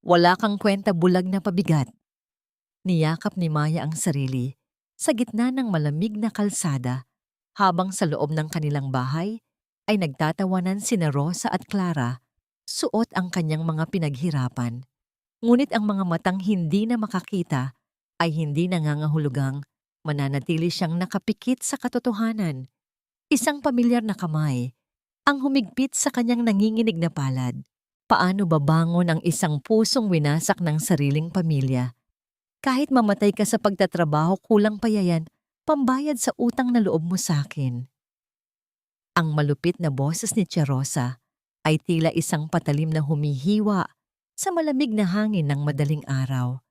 Wala kang kwenta bulag na pabigat. Niyakap ni Maya ang sarili sa gitna ng malamig na kalsada habang sa loob ng kanilang bahay ay nagtatawanan sina Rosa at Clara, suot ang kanyang mga pinaghirapan. Ngunit ang mga matang hindi na makakita ay hindi nangangahulugang mananatili siyang nakapikit sa katotohanan. Isang pamilyar na kamay ang humigpit sa kanyang nanginginig na palad. Paano babangon ang isang pusong winasak ng sariling pamilya? Kahit mamatay ka sa pagtatrabaho, kulang pa yan, pambayad sa utang na loob mo sa akin. Ang malupit na boses ni Tia Rosa ay tila isang patalim na humihiwa sa malamig na hangin ng madaling araw.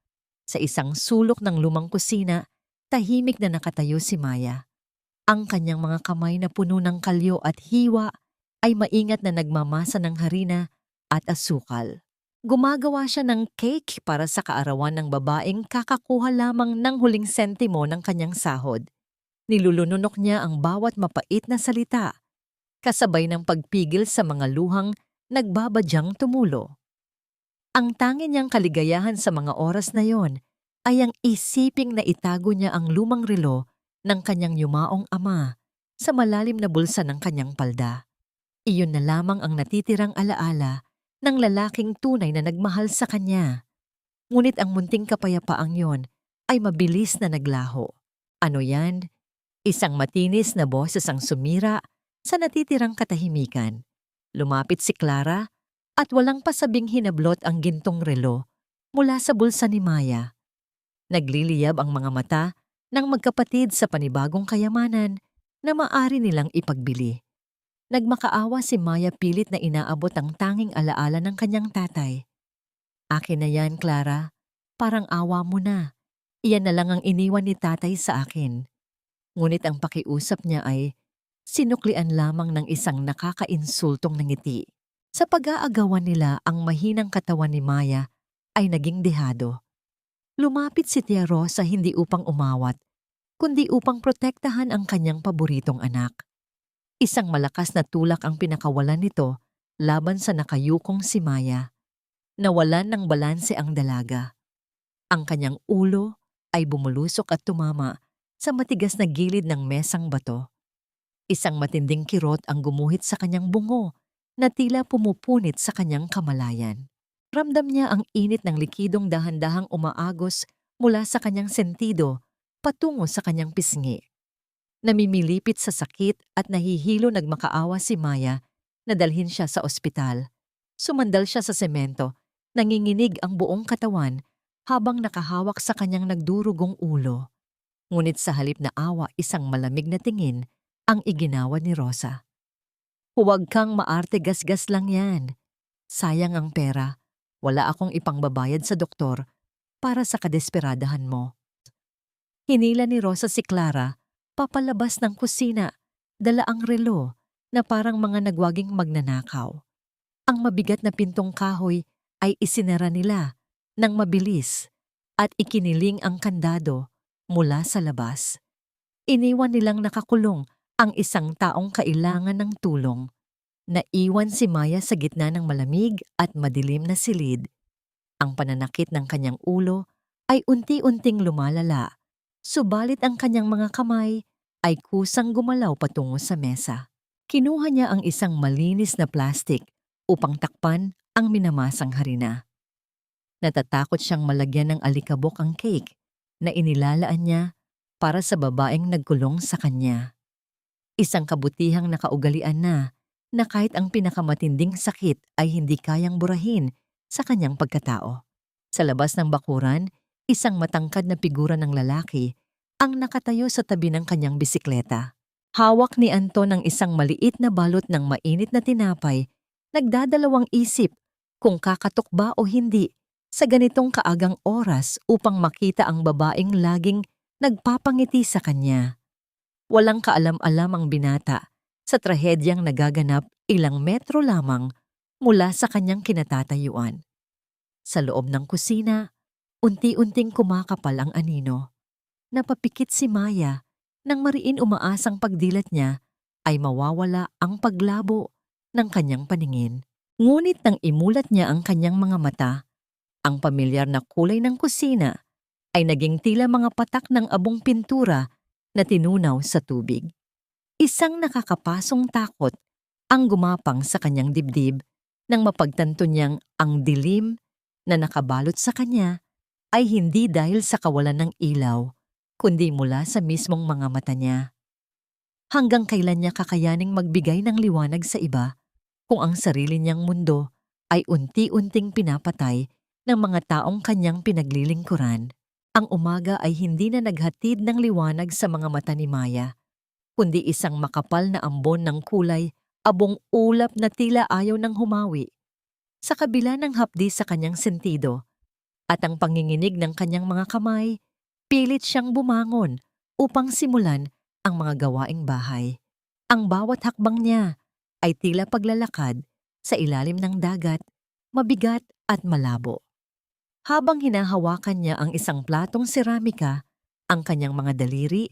Sa isang sulok ng lumang kusina, tahimik na nakatayo si Maya. Ang kanyang mga kamay na puno ng kalyo at hiwa ay maingat na nagmamasa ng harina at asukal. Gumagawa siya ng cake para sa kaarawan ng babaeng kakakuha lamang ng huling sentimo ng kanyang sahod. Nilulunok niya ang bawat mapait na salita, kasabay ng pagpigil sa mga luhang nagbabadyang tumulo. Ang tanging niyang kaligayahan sa mga oras na yon ay ang isiping na itago niya ang lumang relo ng kanyang yumaong ama sa malalim na bulsa ng kanyang palda. Iyon na lamang ang natitirang alaala ng lalaking tunay na nagmahal sa kanya. Ngunit ang munting kapayapaang yon ay mabilis na naglaho. Ano yan? Isang matinis na boses ang sumira sa natitirang katahimikan. Lumapit si Clara at walang pasabing hinablot ang gintong relo mula sa bulsa ni Maya. Nagliliyab ang mga mata ng magkapatid sa panibagong kayamanan na maaari nilang ipagbili. Nagmakaawa si Maya, pilit na inaabot ang tanging alaala ng kanyang tatay. Akin na yan, Clara. Parang awa mo na. Iyan na lang ang iniwan ni tatay sa akin. Ngunit ang pakiusap niya ay sinuklian lamang ng isang nakakainsultong ngiti. Sa pag-aagawan nila, ang mahinang katawan ni Maya ay naging dehado. Lumapit si Tia Rosa hindi upang umawat, kundi upang protektahan ang kanyang paboritong anak. Isang malakas na tulak ang pinakawalan nito laban sa nakayukong si Maya. Nawalan ng balanse ang dalaga. Ang kanyang ulo ay bumulusok at tumama sa matigas na gilid ng mesang bato. Isang matinding kirot ang gumuhit sa kanyang bungo na tila pumupunit sa kanyang kamalayan. Ramdam niya ang init ng likidong dahan-dahang umaagos mula sa kanyang sentido patungo sa kanyang pisngi. Namimilipit sa sakit at nahihilo, nagmakaawa si Maya na dalhin siya sa ospital. Sumandal siya sa semento, nanginginig ang buong katawan habang nakahawak sa kanyang nagdurugong ulo. Ngunit sa halip na awa, isang malamig na tingin ang iginawa ni Rosa. Huwag kang maarte, gasgas lang yan. Sayang ang pera. Wala akong ipangbabayad sa doktor para sa kadesperadahan mo. Hinila ni Rosa si Clara papalabas ng kusina, dala ang relo na parang mga nagwaging magnanakaw. Ang mabigat na pintong kahoy ay isinara nila ng mabilis at ikiniling ang kandado mula sa labas. Iniwan nilang nakakulong ang isang taong kailangan ng tulong. Naiwan si Maya sa gitna ng malamig at madilim na silid. Ang pananakit ng kanyang ulo ay unti-unting lumalala, subalit ang kanyang mga kamay ay kusang gumalaw patungo sa mesa. Kinuha niya ang isang malinis na plastik upang takpan ang minamasang harina. Natatakot siyang malagyan ng alikabok ang cake na inilalaan niya para sa babaeng nagkulong sa kanya. Isang kabutihang nakaugalian na kahit ang pinakamatinding sakit ay hindi kayang burahin sa kanyang pagkatao. Sa labas ng bakuran, isang matangkad na figura ng lalaki ang nakatayo sa tabi ng kanyang bisikleta. Hawak ni Anton ang isang maliit na balot ng mainit na tinapay, nagdadalawang isip kung kakatok ba o hindi sa ganitong kaagang oras upang makita ang babaeng laging nagpapangiti sa kanya. Walang kaalam-alam ang binata sa trahedyang nagaganap ilang metro lamang mula sa kanyang kinatatayuan. Sa loob ng kusina, unti-unting kumakapal ang anino. Napapikit si Maya nang mariin umaasang pagdilat niya ay mawawala ang paglabo ng kanyang paningin. Ngunit nang imulat niya ang kanyang mga mata, Ang pamilyar na kulay ng kusina ay naging tila mga patak ng abong pintura na tinunaw sa tubig. Isang nakakapasong takot ang gumapang sa kanyang dibdib nang mapagtanto niyang ang dilim na nakabalot sa kanya ay hindi dahil sa kawalan ng ilaw, kundi mula sa mismong mga mata niya. Hanggang kailan niya kakayaning magbigay ng liwanag sa iba kung ang sarili niyang mundo ay unti-unting pinapatay ng mga taong kanyang pinaglilingkuran? Ang umaga ay hindi na naghatid ng liwanag sa mga mata ni Maya, kundi isang makapal na ambon ng kulay, abong ulap na tila ayaw ng humawi. Sa kabila ng hapdi sa kanyang sentido at ang panginginig ng kanyang mga kamay, pilit siyang bumangon upang simulan ang mga gawaing bahay. Ang bawat hakbang niya ay tila paglalakad sa ilalim ng dagat, mabigat at malabo. Habang hinahawakan niya ang isang platong seramika, ang kanyang mga daliri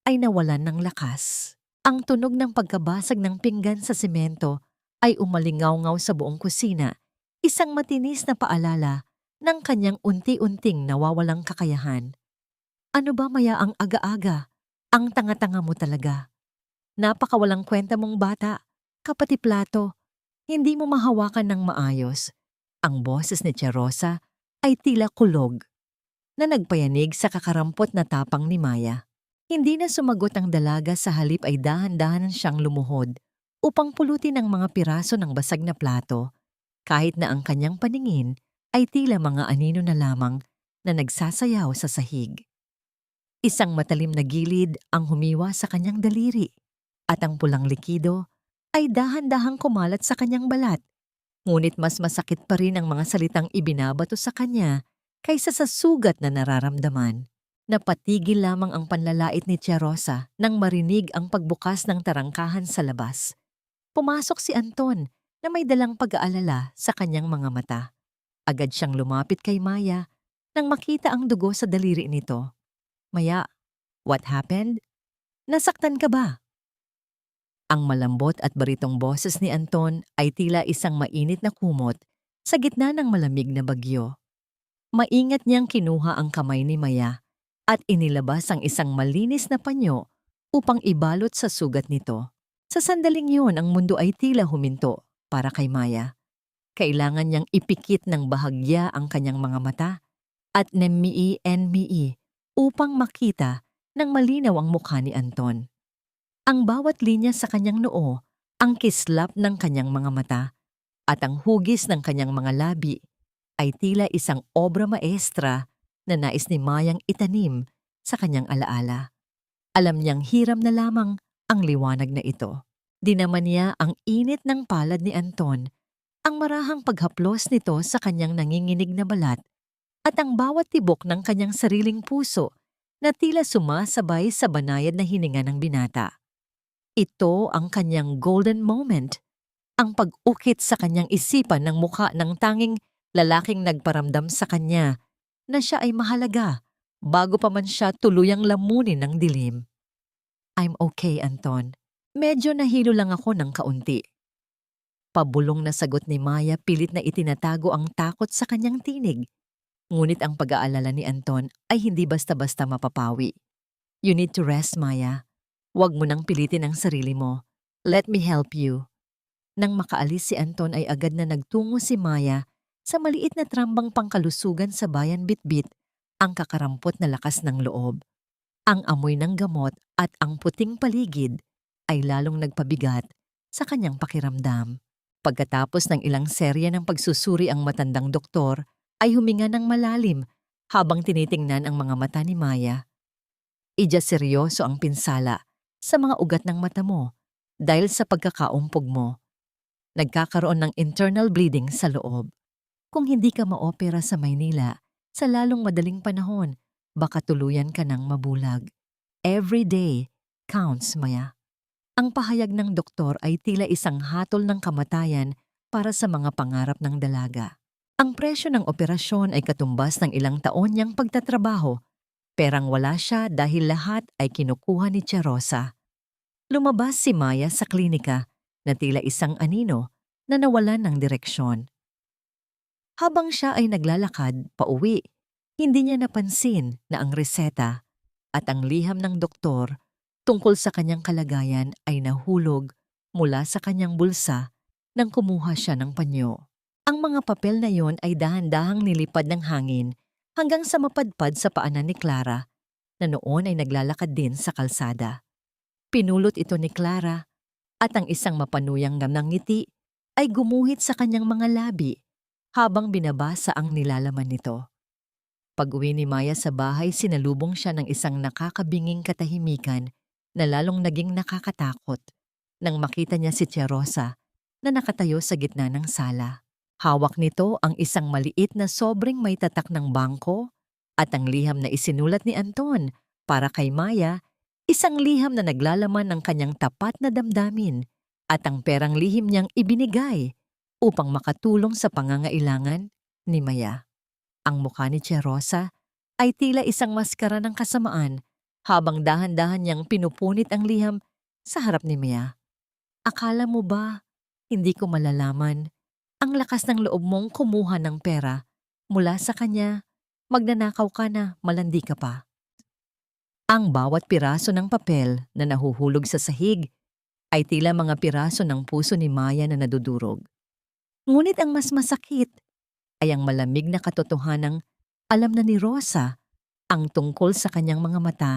ay nawalan ng lakas. Ang tunog ng pagkabasag ng pinggan sa semento ay umalingaw-ngaw sa buong kusina, isang matinis na paalala ng kanyang unti-unting nawawalang kakayahan. Ano ba Maya ang aga-aga? Ang tanga-tanga mo talaga. Napakawalang kwenta mong bata, kapati plato, hindi mo mahawakan ng maayos. Ang boses ni Tia Rosa ay tila kulog na nagpayanig sa kakarampot na tapang ni Maya. Hindi na sumagot ang dalaga, sa halip ay dahan-dahan siyang lumuhod upang pulutin ang mga piraso ng basag na plato, kahit na ang kanyang paningin ay tila mga anino na lamang na nagsasayaw sa sahig. Isang matalim na gilid ang humiwa sa kanyang daliri at ang pulang likido ay dahan-dahang kumalat sa kanyang balat. Ngunit mas masakit pa rin ang mga salitang ibinabato sa kanya kaysa sa sugat na nararamdaman. Napatigil lamang ang panlalait ni Tia Rosa nang marinig ang pagbukas ng tarangkahan sa labas. Pumasok si Anton na may dalang pag-aalala sa kanyang mga mata. Agad siyang lumapit kay Maya nang makita ang dugo sa daliri nito. Maya, what happened? Nasaktan ka ba? Ang malambot at baritong boses ni Anton ay tila isang mainit na kumot sa gitna ng malamig na bagyo. Maingat niyang kinuha ang kamay ni Maya at inilabas ang isang malinis na panyo upang ibalot sa sugat nito. Sa sandaling yun, ang mundo ay tila huminto para kay Maya. Kailangan niyang ipikit ng bahagya ang kanyang mga mata at nemii upang makita ng malinaw ang mukha ni Anton. Ang bawat linya sa kanyang noo, ang kislap ng kanyang mga mata, at ang hugis ng kanyang mga labi ay tila isang obra maestra na nais ni Mayang itanim sa kanyang alaala. Alam niyang hiram na lamang ang liwanag na ito. Dinaman niya ang init ng palad ni Anton, ang marahang paghaplos nito sa kanyang nanginginig na balat, at ang bawat tibok ng kanyang sariling puso na tila sumasabay sa banayad na hininga ng binata. Ito ang kanyang golden moment, ang pag-ukit sa kanyang isipan ng mukha ng tanging lalaking nagparamdam sa kanya na siya ay mahalaga bago pa man siya tuluyang lamunin ng dilim. I'm okay, Anton. Medyo nahilo lang ako ng kaunti. Pabulong na sagot ni Maya, pilit na itinatago ang takot sa kanyang tinig. Ngunit ang pag-aalala ni Anton ay hindi basta-basta mapapawi. You need to rest, Maya. Huwag mo nang pilitin ang sarili mo. Let me help you. Nang makaalis si Anton ay agad na nagtungo si Maya sa maliit na trambang pangkalusugan sa bayan Bitbit, ang kakarampot na lakas ng loob. Ang amoy ng gamot at ang puting paligid ay lalong nagpabigat sa kanyang pakiramdam. Pagkatapos ng ilang serya ng pagsusuri, ang matandang doktor ay huminga ng malalim habang tinitingnan ang mga mata ni Maya. Ija seryoso ang pinsala sa mga ugat ng mata mo dahil sa pagkakaumpog mo. Nagkakaroon ng internal bleeding sa loob. Kung hindi ka maopera sa Maynila sa lalong madaling panahon, baka tuluyan ka ng mabulag. Every day counts, Maya. Ang pahayag ng doktor ay tila isang hatol ng kamatayan para sa mga pangarap ng dalaga. Ang presyo ng operasyon ay katumbas ng ilang taon niyang pagtatrabaho, perang wala siya dahil lahat ay kinukuha ni Tia Rosa. Lumabas si Maya sa klinika na tila isang anino na nawalan ng direksyon. Habang siya ay naglalakad pauwi, hindi niya napansin na ang reseta at ang liham ng doktor tungkol sa kanyang kalagayan ay nahulog mula sa kanyang bulsa nang kumuha siya ng panyo. Ang mga papel na yon ay dahan-dahang nilipad ng hangin hanggang sa mapadpad sa paanan ni Clara na noon ay naglalakad din sa kalsada. Pinulot ito ni Clara at ang isang mapanuyang ng ngiti ay gumuhit sa kanyang mga labi habang binabasa ang nilalaman nito. Pag-uwi ni Maya sa bahay, sinalubong siya ng isang nakakabinging katahimikan na lalong naging nakakatakot nang makita niya si Tia Rosa na nakatayo sa gitna ng sala. Hawak nito ang isang maliit na sobrang may tatak ng bangko at ang liham na isinulat ni Anton para kay Maya, isang liham na naglalaman ng kanyang tapat na damdamin at ang perang lihim niyang ibinigay upang makatulong sa pangangailangan ni Maya. Ang mukha ni Tia Rosa ay tila isang maskara ng kasamaan habang dahan-dahan niyang pinupunit ang liham sa harap ni Maya. Akala mo ba hindi ko malalaman ang lakas ng loob mong kumuha ng pera mula sa kanya? Magnanakaw ka na, malandi ka pa. Ang bawat piraso ng papel na nahuhulog sa sahig ay tila mga piraso ng puso ni Maya na nadudurog. Ngunit ang mas masakit ay ang malamig na katotohanang alam na ni Rosa ang tungkol sa kanyang mga mata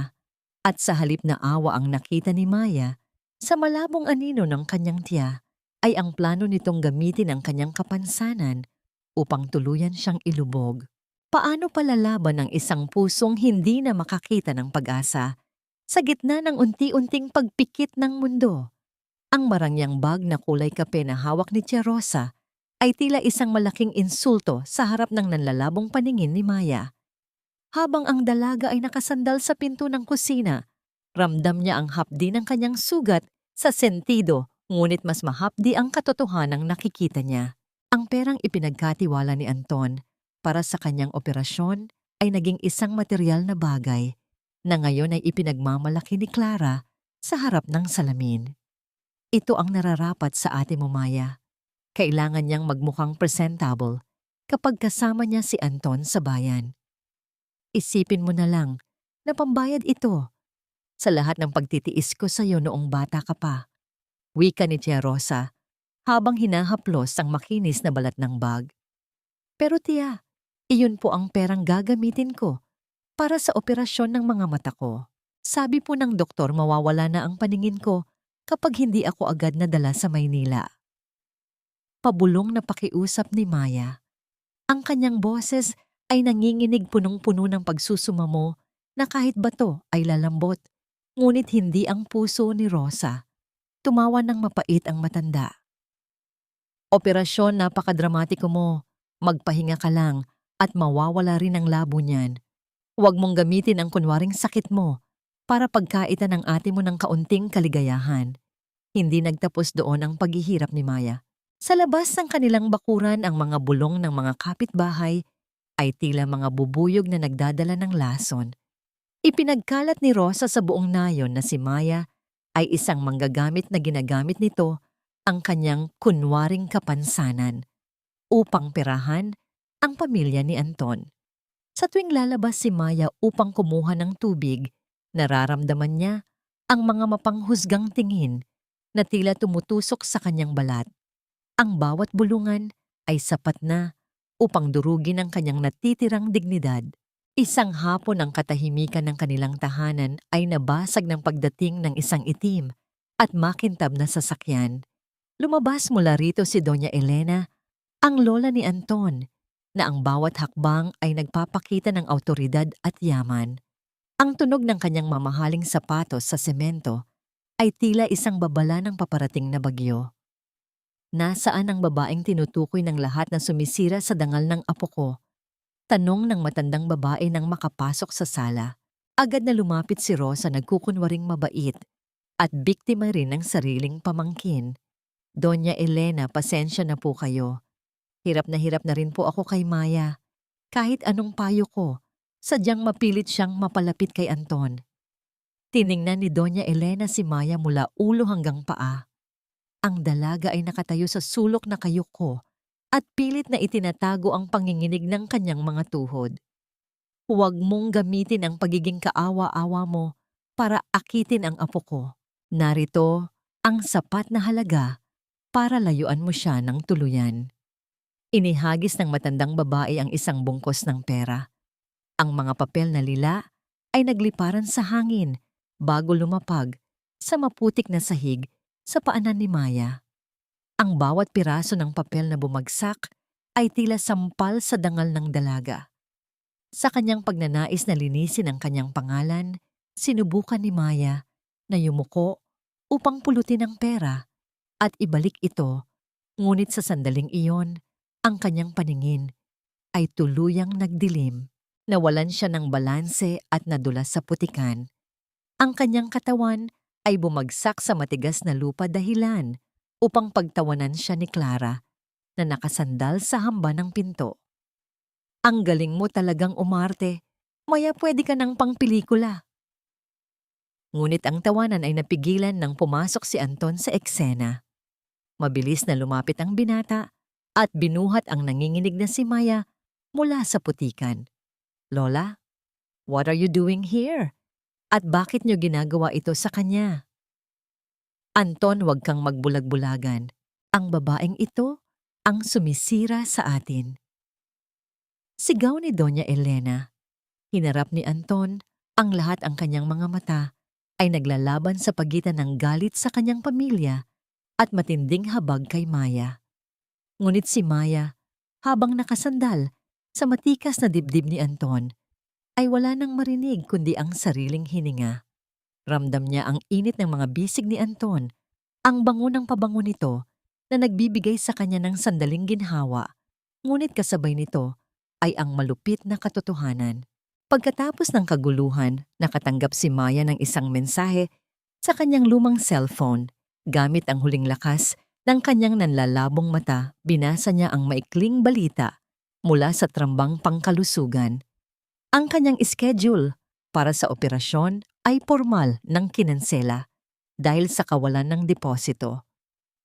at sa halip na awa ang nakita ni Maya sa malabong anino ng kanyang tiya ay ang plano nitong gamitin ang kanyang kapansanan upang tuluyan siyang ilubog. Paano palalaban ang isang pusong hindi na makakita ng pag-asa sa gitna ng unti-unting pagpikit ng mundo? Ang marangyang bag na kulay kape na hawak ni Tia Rosa ay tila isang malaking insulto sa harap ng nanlalabong paningin ni Maya. Habang ang dalaga ay nakasandal sa pinto ng kusina, ramdam niya ang hapdi ng kanyang sugat sa sentido, ngunit mas mahapdi ang katotohanang nakikita niya. Ang perang ipinagkatiwala ni Anton para sa kanyang operasyon ay naging isang material na bagay na ngayon ay ipinagmamalaki ni Clara sa harap ng salamin. Ito ang nararapat sa ate mo, Maya. Kailangan niyang magmukhang presentable kapag kasama niya si Anton sa bayan. Isipin mo na lang na pambayad ito sa lahat ng pagtitiis ko sa iyo noong bata ka pa. Wika ni Tia Rosa habang hinahaplos ang makinis na balat ng bag. Pero tiya, iyon po ang perang gagamitin ko para sa operasyon ng mga mata ko. Sabi po ng doktor mawawala na ang paningin ko kapag hindi ako agad nadala sa Maynila. Pabulong na pakiusap ni Maya. Ang kanyang boses ay nanginginig punong-puno ng pagsusumamo na kahit bato ay lalambot, ngunit hindi ang puso ni Rosa. Tumawa ng mapait ang matanda. Operasyon, napakadramatiko mo. Magpahinga ka lang at mawawala rin ang labo niyan. Huwag mong gamitin ang kunwaring sakit mo para pagkaitan ng ate mo ng kaunting kaligayahan. Hindi nagtapos doon ang paghihirap ni Maya. Sa labas ng kanilang bakuran, ang mga bulong ng mga kapitbahay ay tila mga bubuyog na nagdadala ng lason. Ipinagkalat ni Rosa sa buong nayon na si Maya ay isang manggagamit na ginagamit nito ang kanyang kunwaring kapansanan upang perahan ang pamilya ni Anton. Sa tuwing lalabas si Maya upang kumuha ng tubig, nararamdaman niya ang mga mapanghusgang tingin na tila tumutusok sa kanyang balat. Ang bawat bulungan ay sapat na upang durugin ang kanyang natitirang dignidad. Isang hapon ang katahimikan ng kanilang tahanan ay nabasag ng pagdating ng isang itim at makintab na sasakyan. Lumabas mula rito si Doña Elena, ang lola ni Anton, na ang bawat hakbang ay nagpapakita ng awtoridad at yaman. Ang tunog ng kanyang mamahaling sapatos sa semento ay tila isang babala ng paparating na bagyo. Nasaan ang babaeng tinutukoy ng lahat na sumisira sa dangal ng apo ko? Tanong ng matandang babae nang makapasok sa sala. Agad na lumapit si Rosa, nagkukunwaring mabait at biktima rin ng sariling pamangkin. Doña Elena, pasensya na po kayo. Hirap na rin po ako kay Maya. Kahit anong payo ko, sadyang mapilit siyang mapalapit kay Anton. Tiningnan ni Doña Elena si Maya mula ulo hanggang paa. Ang dalaga ay nakatayo sa sulok na kayuko at pilit na itinatago ang panginginig ng kanyang mga tuhod. Huwag mong gamitin ang pagiging kaawa-awa mo para akitin ang apo ko. Narito ang sapat na halaga para layuan mo siya ng tuluyan. Inihagis ng matandang babae ang isang bungkos ng pera. Ang mga papel na lila ay nagliparan sa hangin bago lumapag sa maputik na sahig sa paanan ni Maya. Ang bawat piraso ng papel na bumagsak ay tila sampal sa dangal ng dalaga. Sa kanyang pagnanais na linisin ang kanyang pangalan, sinubukan ni Maya na yumuko upang pulutin ang pera at ibalik ito, ngunit sa sandaling iyon, ang kanyang paningin ay tuluyang nagdilim. Nawalan siya ng balanse at nadulas sa putikan. Ang kanyang katawan ay bumagsak sa matigas na lupa dahilan upang pagtawanan siya ni Clara na nakasandal sa hamba ng pinto. Ang galing mo talagang umarte. Maya pwede ka ng pangpelikula. Ngunit ang tawanan ay napigilan nang pumasok si Anton sa eksena. Mabilis na lumapit ang binata at binuhat ang nanginginig na si Maya mula sa putikan. Lola, what are you doing here? At bakit niyo ginagawa ito sa kanya? Anton, huwag kang magbulag-bulagan. Ang babaeng ito ang sumisira sa atin. Sigaw ni Doña Elena. Hinarap ni Anton ang lahat ang kanyang mga mata ay naglalaban sa pagitan ng galit sa kanyang pamilya at matinding habag kay Maya. Ngunit si Maya, habang nakasandal sa matikas na dibdib ni Anton, ay wala nang marinig kundi ang sariling hininga. Ramdam niya ang init ng mga bisig ni Anton, ang bango ng pabango nito na nagbibigay sa kanya ng sandaling ginhawa, ngunit kasabay nito ay ang malupit na katotohanan. Pagkatapos ng kaguluhan, nakatanggap si Maya ng isang mensahe sa kanyang lumang cellphone. Gamit ang huling lakas ng kanyang nanlalabong mata, binasa niya ang maikling balita mula sa trambang pangkalusugan. Ang kanyang schedule para sa operasyon ay formal ng kinansela dahil sa kawalan ng deposito.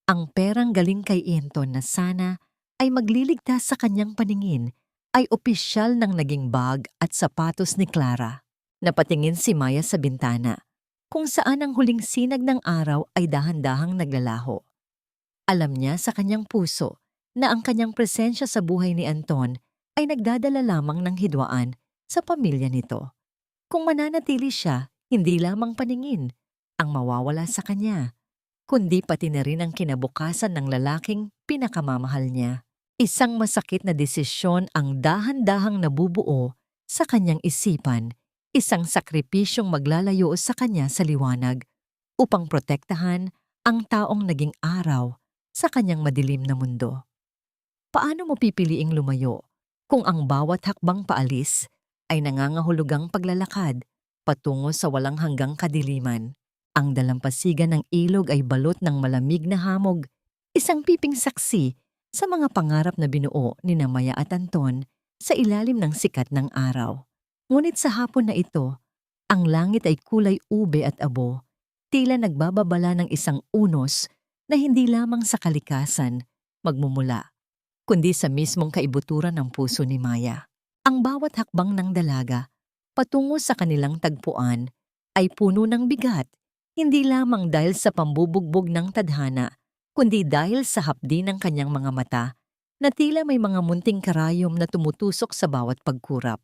Ang perang galing kay Anton na sana ay magliligtas sa kanyang paningin ay opisyal ng naging bag at sapatos ni Clara. Napatingin si Maya sa bintana, kung saan ang huling sinag ng araw ay dahan-dahang naglalaho. Alam niya sa kanyang puso na ang kanyang presensya sa buhay ni Anton ay nagdadala lamang ng hidwaan sa pamilya nito. Kung mananatili siya, hindi lamang paningin ang mawawala sa kanya, kundi pati na rin ang kinabukasan ng lalaking pinakamamahal niya. Isang masakit na desisyon ang dahan-dahang nabubuo sa kanyang isipan, isang sakripisyong maglalayo sa kanya sa liwanag upang protektahan ang taong naging araw sa kanyang madilim na mundo. Paano mo pipiliing lumayo kung ang bawat hakbang paalis ay nangangahulugang paglalakad patungo sa walang hanggang kadiliman? Ang dalampasigan ng ilog ay balot ng malamig na hamog, isang piping saksi sa mga pangarap na binuo ni Maya at Anton sa ilalim ng sikat ng araw. Ngunit sa hapon na ito, ang langit ay kulay ube at abo, tila nagbababala ng isang unos na hindi lamang sa kalikasan magmumula, kundi sa mismong kaibuturan ng puso ni Maya. Ang bawat hakbang ng dalaga patungo sa kanilang tagpuan ay puno ng bigat, hindi lamang dahil sa pambubugbog ng tadhana, kundi dahil sa hapdi ng kanyang mga mata na tila may mga munting karayom na tumutusok sa bawat pagkurap.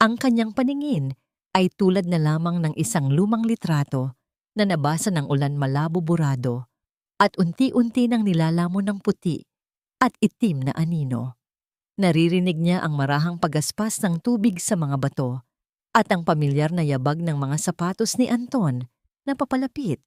Ang kanyang paningin ay tulad na lamang ng isang lumang litrato na nabasa ng ulan malabo-burado at unti-unti nang nilalamon ng puti at itim na anino. Naririnig niya ang marahang pagaspas ng tubig sa mga bato at ang pamilyar na yabag ng mga sapatos ni Anton na papalapit.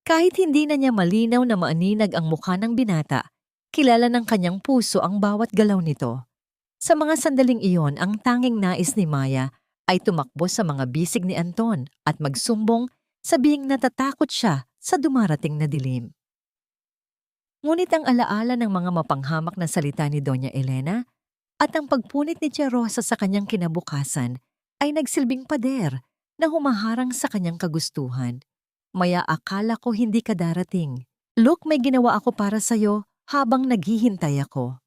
Kahit hindi na niya malinaw na maaninag ang mukha ng binata, kilala ng kanyang puso ang bawat galaw nito. Sa mga sandaling iyon, ang tanging nais ni Maya ay tumakbo sa mga bisig ni Anton at magsumbong, sabihing natatakot siya sa dumarating na dilim. Ngunit ang alaala ng mga mapanghamak na salita ni Doña Elena at ang pagpunit ni Tia Rosa sa kanyang kinabukasan ay nagsilbing pader na humaharang sa kanyang kagustuhan. Maya, akala ko hindi ka darating. Look, may ginawa ako para sa'yo habang naghihintay ako.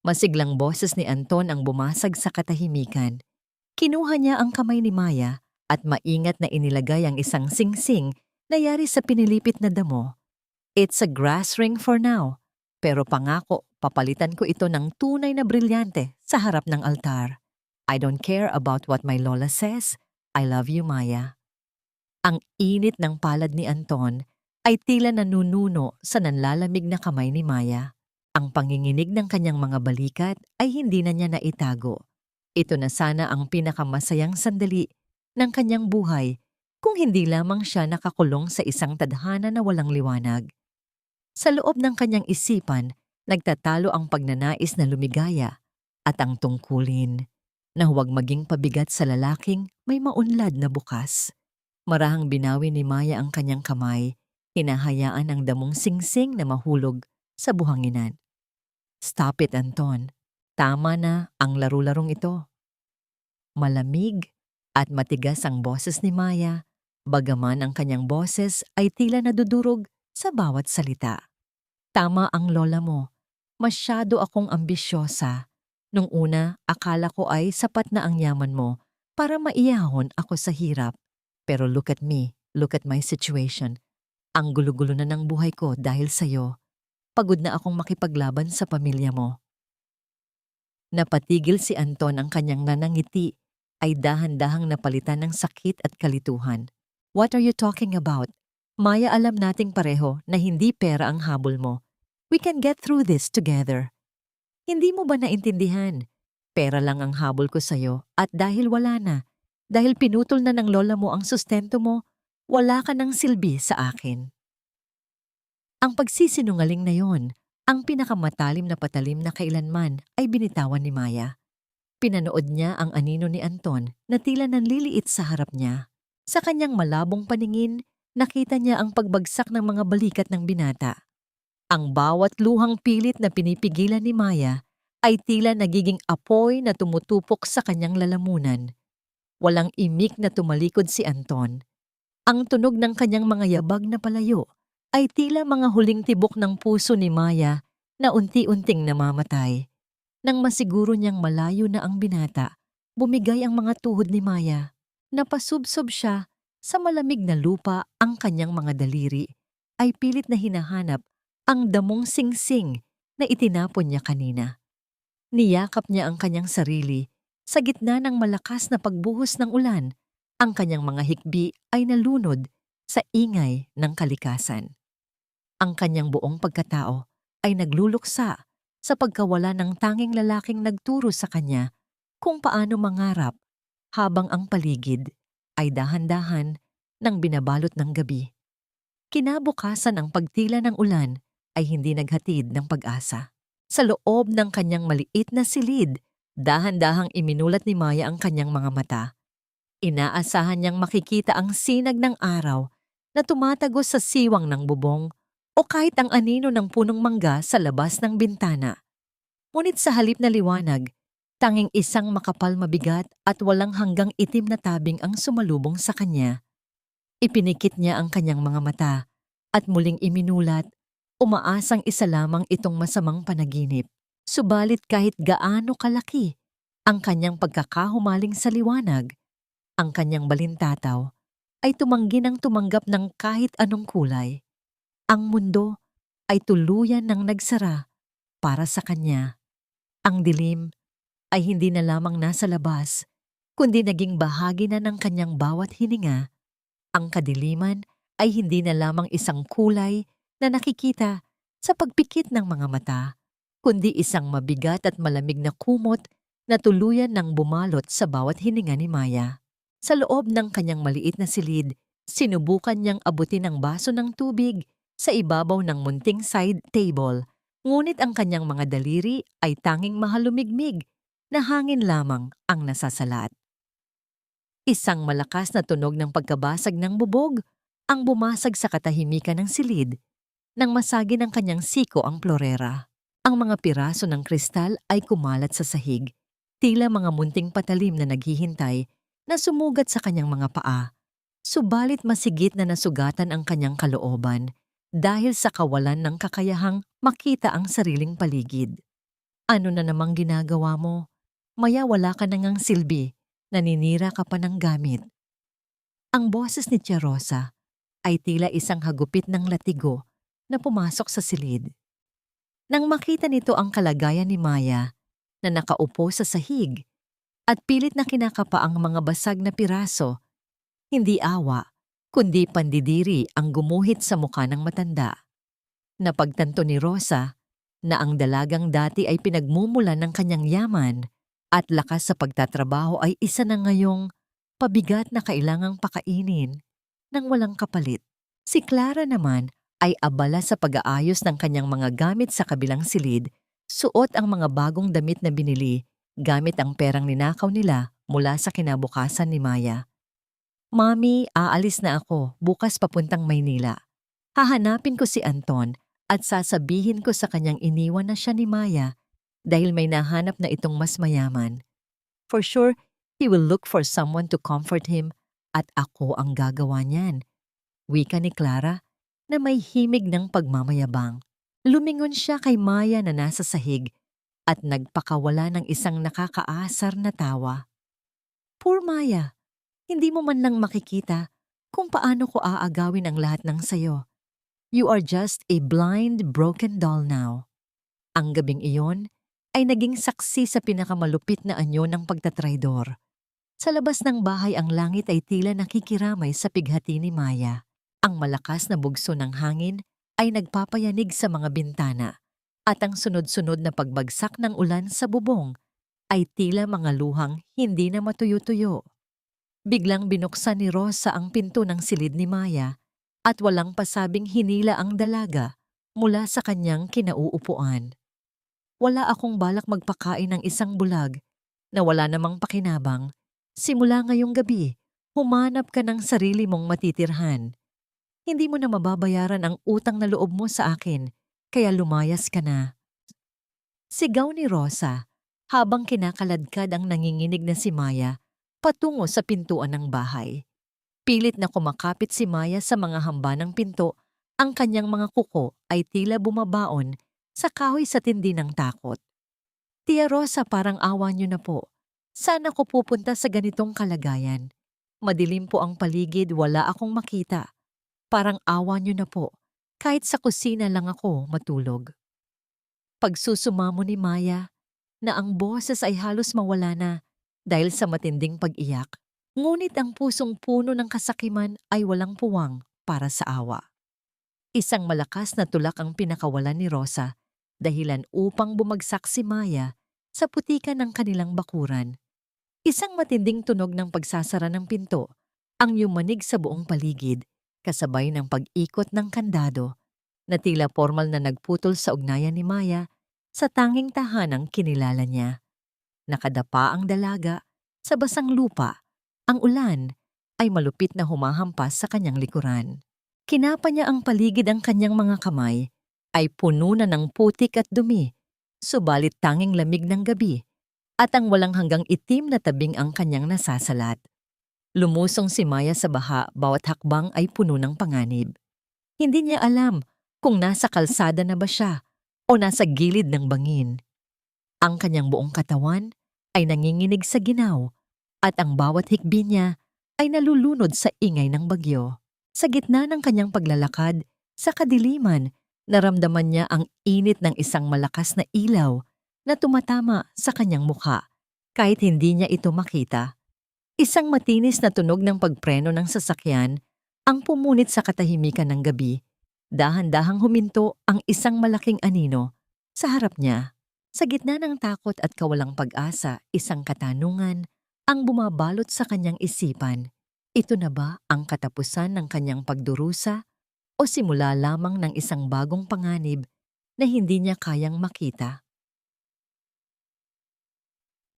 Masiglang boses ni Anton ang bumasag sa katahimikan. Kinuha niya ang kamay ni Maya at maingat na inilagay ang isang singsing na yari sa pinilipit na damo. It's a grass ring for now, pero pangako papalitan ko ito ng tunay na brilyante sa harap ng altar. I don't care about what my lola says. I love you, Maya. Ang init ng palad ni Anton ay tila nanununo sa nanlalamig na kamay ni Maya. Ang panginginig ng kanyang mga balikat ay hindi na niya naitago. Ito na sana ang pinakamasayang sandali ng kanyang buhay kung hindi lamang siya nakakulong sa isang tadhana na walang liwanag. Sa loob ng kanyang isipan, nagtatalo ang pagnanais na lumigaya at ang tungkulin na huwag maging pabigat sa lalaking may maunlad na bukas. Marahang binawi ni Maya ang kanyang kamay, hinahayaan ang damong singsing na mahulog sa buhanginan. Stop it, Anton. Tama na ang laro-larong ito. Malamig at matigas ang boses ni Maya, bagaman ang kanyang boses ay tila nadudurog sa bawat salita. Tama ang lola mo. Masyado akong ambisyosa. Nung una, akala ko ay sapat na ang yaman mo para maiyahon ako sa hirap. Pero look at me, look at my situation. Ang gulo-gulo na ng buhay ko dahil sa'yo. Pagod na akong makipaglaban sa pamilya mo. Napatigil si Anton, ang kanyang nanangiti ay dahan-dahang napalitan ng sakit at kalituhan. What are you talking about? Maya, alam nating pareho na hindi pera ang habol mo. We can get through this together. Hindi mo ba naintindihan? Pera lang ang habol ko sa'yo at dahil wala na, dahil pinutol na ng lola mo ang sustento mo, wala ka ng silbi sa akin. Ang pagsisinungaling na yon, ang pinakamatalim na patalim na kailanman ay binitawan ni Maya. Pinanood niya ang anino ni Anton na tila nanliliit sa harap niya. Sa kanyang malabong paningin, nakita niya ang pagbagsak ng mga balikat ng binata. Ang bawat luhang pilit na pinipigilan ni Maya ay tila nagiging apoy na tumutupok sa kanyang lalamunan. Walang imik na tumalikod si Anton. Ang tunog ng kanyang mga yabag na palayo ay tila mga huling tibok ng puso ni Maya na unti-unting namamatay. Nang masiguro niyang malayo na ang binata, bumigay ang mga tuhod ni Maya. Napasubsob siya sa malamig na lupa, ang kanyang mga daliri ay pilit na hinahanap ang damong singsing na itinapon niya kanina. Niyakap niya ang kanyang sarili sa gitna ng malakas na pagbuhos ng ulan. Ang kanyang mga hikbi ay nalunod sa ingay ng kalikasan. Ang kanyang buong pagkatao ay nagluluksa sa pagkawala ng tanging lalaking nagturo sa kanya kung paano mangarap habang ang paligid ay dahan-dahan nang binabalot ng gabi. Kinabukasan, ang pagtila ng ulan ay hindi naghatid ng pag-asa. Sa loob ng kanyang maliit na silid, dahan-dahang iminulat ni Maya ang kanyang mga mata. Inaasahan niyang makikita ang sinag ng araw na tumatagos sa siwang ng bubong o kahit ang anino ng punong mangga sa labas ng bintana. Ngunit sa halip na liwanag, tanging isang makapal, mabigat at walang hanggang itim na tabing ang sumalubong sa kanya. Ipinikit niya ang kanyang mga mata at muling iminulat, umaasang isa lamang itong masamang panaginip. Subalit kahit gaano kalaki ang kanyang pagkakahumaling sa liwanag, ang kanyang balintataw ay tumanggi ng tumanggap ng kahit anong kulay. Ang mundo ay tuluyan ng nagsara para sa kanya. Ang dilim ay hindi na lamang nasa labas, kundi naging bahagi na ng kanyang bawat hininga. Ang kadiliman ay hindi na lamang isang kulay na nakikita sa pagpikit ng mga mata, kundi isang mabigat at malamig na kumot na tuluyan ng bumalot sa bawat hininga ni Maya. Sa loob ng kanyang maliit na silid, sinubukan niyang abutin ang baso ng tubig sa ibabaw ng munting side table, ngunit ang kanyang mga daliri ay tanging mahalumigmig na hangin lamang ang nasasalat. Isang malakas na tunog ng pagkabasag ng bubog ang bumasag sa katahimikan ng silid nang masagi ng kanyang siko ang plorera. Ang mga piraso ng kristal ay kumalat sa sahig, tila mga munting patalim na naghihintay na sumugat sa kanyang mga paa. Subalit masigit na nasugatan ang kanyang kalooban dahil sa kawalan ng kakayahang makita ang sariling paligid. Ano na namang ginagawa mo? Maya wala ka na ngang silbi, naninira ka pa ng gamit. Ang boses ni Tia Rosa ay tila isang hagupit ng latigo na pumasok sa silid. Nang makita nito ang kalagayan ni Maya na nakaupo sa sahig at pilit na kinakapa ang mga basag na piraso, hindi awa kundi pandidiri ang gumuhit sa mukha ng matanda. Napagtanto ni Rosa na ang dalagang dati ay pinagmumulan ng kanyang yaman at lakas sa pagtatrabaho ay isa na ngayong pabigat na kailangang pakainin nang walang kapalit. Si Clara naman ay abala sa pag-aayos ng kanyang mga gamit sa kabilang silid, suot ang mga bagong damit na binili gamit ang perang ninakaw nila mula sa kinabukasan ni Maya. Mami, aalis na ako, bukas papuntang Maynila. Hahanapin ko si Anton at sasabihin ko sa kanyang iniwan na siya ni Maya dahil may nahanap na itong mas mayaman. For sure, he will look for someone to comfort him at ako ang gagawa niyan. Wika ni Clara na may himig ng pagmamayabang. Lumingon siya kay Maya na nasa sahig at nagpakawala ng isang nakakaasar na tawa. Poor Maya, hindi mo man lang makikita kung paano ko aagawin ang lahat ng sayo. You are just a blind, broken doll now. Ang gabing iyon ay naging saksi sa pinakamalupit na anyo ng pagtatraidor. Sa labas ng bahay ang langit ay tila nakikiramay sa pighati ni Maya. Ang malakas na bugso ng hangin ay nagpapayanig sa mga bintana at ang sunod-sunod na pagbagsak ng ulan sa bubong ay tila mga luhang hindi na matuyo-tuyo. Biglang binuksan ni Rosa ang pinto ng silid ni Maya at walang pasabing hinila ang dalaga mula sa kanyang kinauupuan. Wala akong balak magpakain ng isang bulag na wala namang pakinabang. Simula ngayong gabi, humanap ka ng sarili mong matitirhan. Hindi mo na mababayaran ang utang na loob mo sa akin, kaya lumayas ka na. Sigaw ni Rosa habang kinakaladkad ang nanginginig na si Maya patungo sa pintuan ng bahay. Pilit na kumakapit si Maya sa mga hamba ng pinto, ang kanyang mga kuko ay tila bumabaon sa kahoy sa tindi ng takot. Tia Rosa, parang awa niyo na po. Saan ako pupunta sa ganitong kalagayan? Madilim po ang paligid, wala akong makita. Parang awa niyo na po. Kahit sa kusina lang ako matulog. Pagsusumamo ni Maya na ang boses ay halos mawala na dahil sa matinding pag-iyak. Ngunit ang pusong puno ng kasakiman ay walang puwang para sa awa. Isang malakas na tulak ang pinakawalan ni Rosa, dahilan upang bumagsak si Maya sa putikan ng kanilang bakuran. Isang matinding tunog ng pagsasara ng pinto ang yumanig sa buong paligid, kasabay ng pag-ikot ng kandado na tila formal na nagputol sa ugnayan ni Maya sa tanging tahanang kinilala niya. Nakadapa ang dalaga sa basang lupa. Ang ulan ay malupit na humahampas sa kanyang likuran. Kinapa niya ang paligid, ang kanyang mga kamay ay puno na ng putik at dumi, subalit tanging lamig ng gabi at ang walang hanggang itim na tabing ang kanyang nasasalat. Lumusong si Maya sa baha, bawat hakbang ay puno ng panganib. Hindi niya alam kung nasa kalsada na ba siya o nasa gilid ng bangin. Ang kanyang buong katawan ay nanginginig sa ginaw at ang bawat hikbi niya ay nalulunod sa ingay ng bagyo. Sa gitna ng kanyang paglalakad, sa kadiliman, naramdaman niya ang init ng isang malakas na ilaw na tumatama sa kanyang mukha kahit hindi niya ito makita. Isang matinis na tunog ng pagpreno ng sasakyan ang pumunit sa katahimikan ng gabi. Dahan-dahang huminto ang isang malaking anino sa harap niya. Sa gitna ng takot at kawalang pag-asa, isang katanungan ang bumabalot sa kanyang isipan. Ito na ba ang katapusan ng kanyang pagdurusa o simula lamang ng isang bagong panganib na hindi niya kayang makita?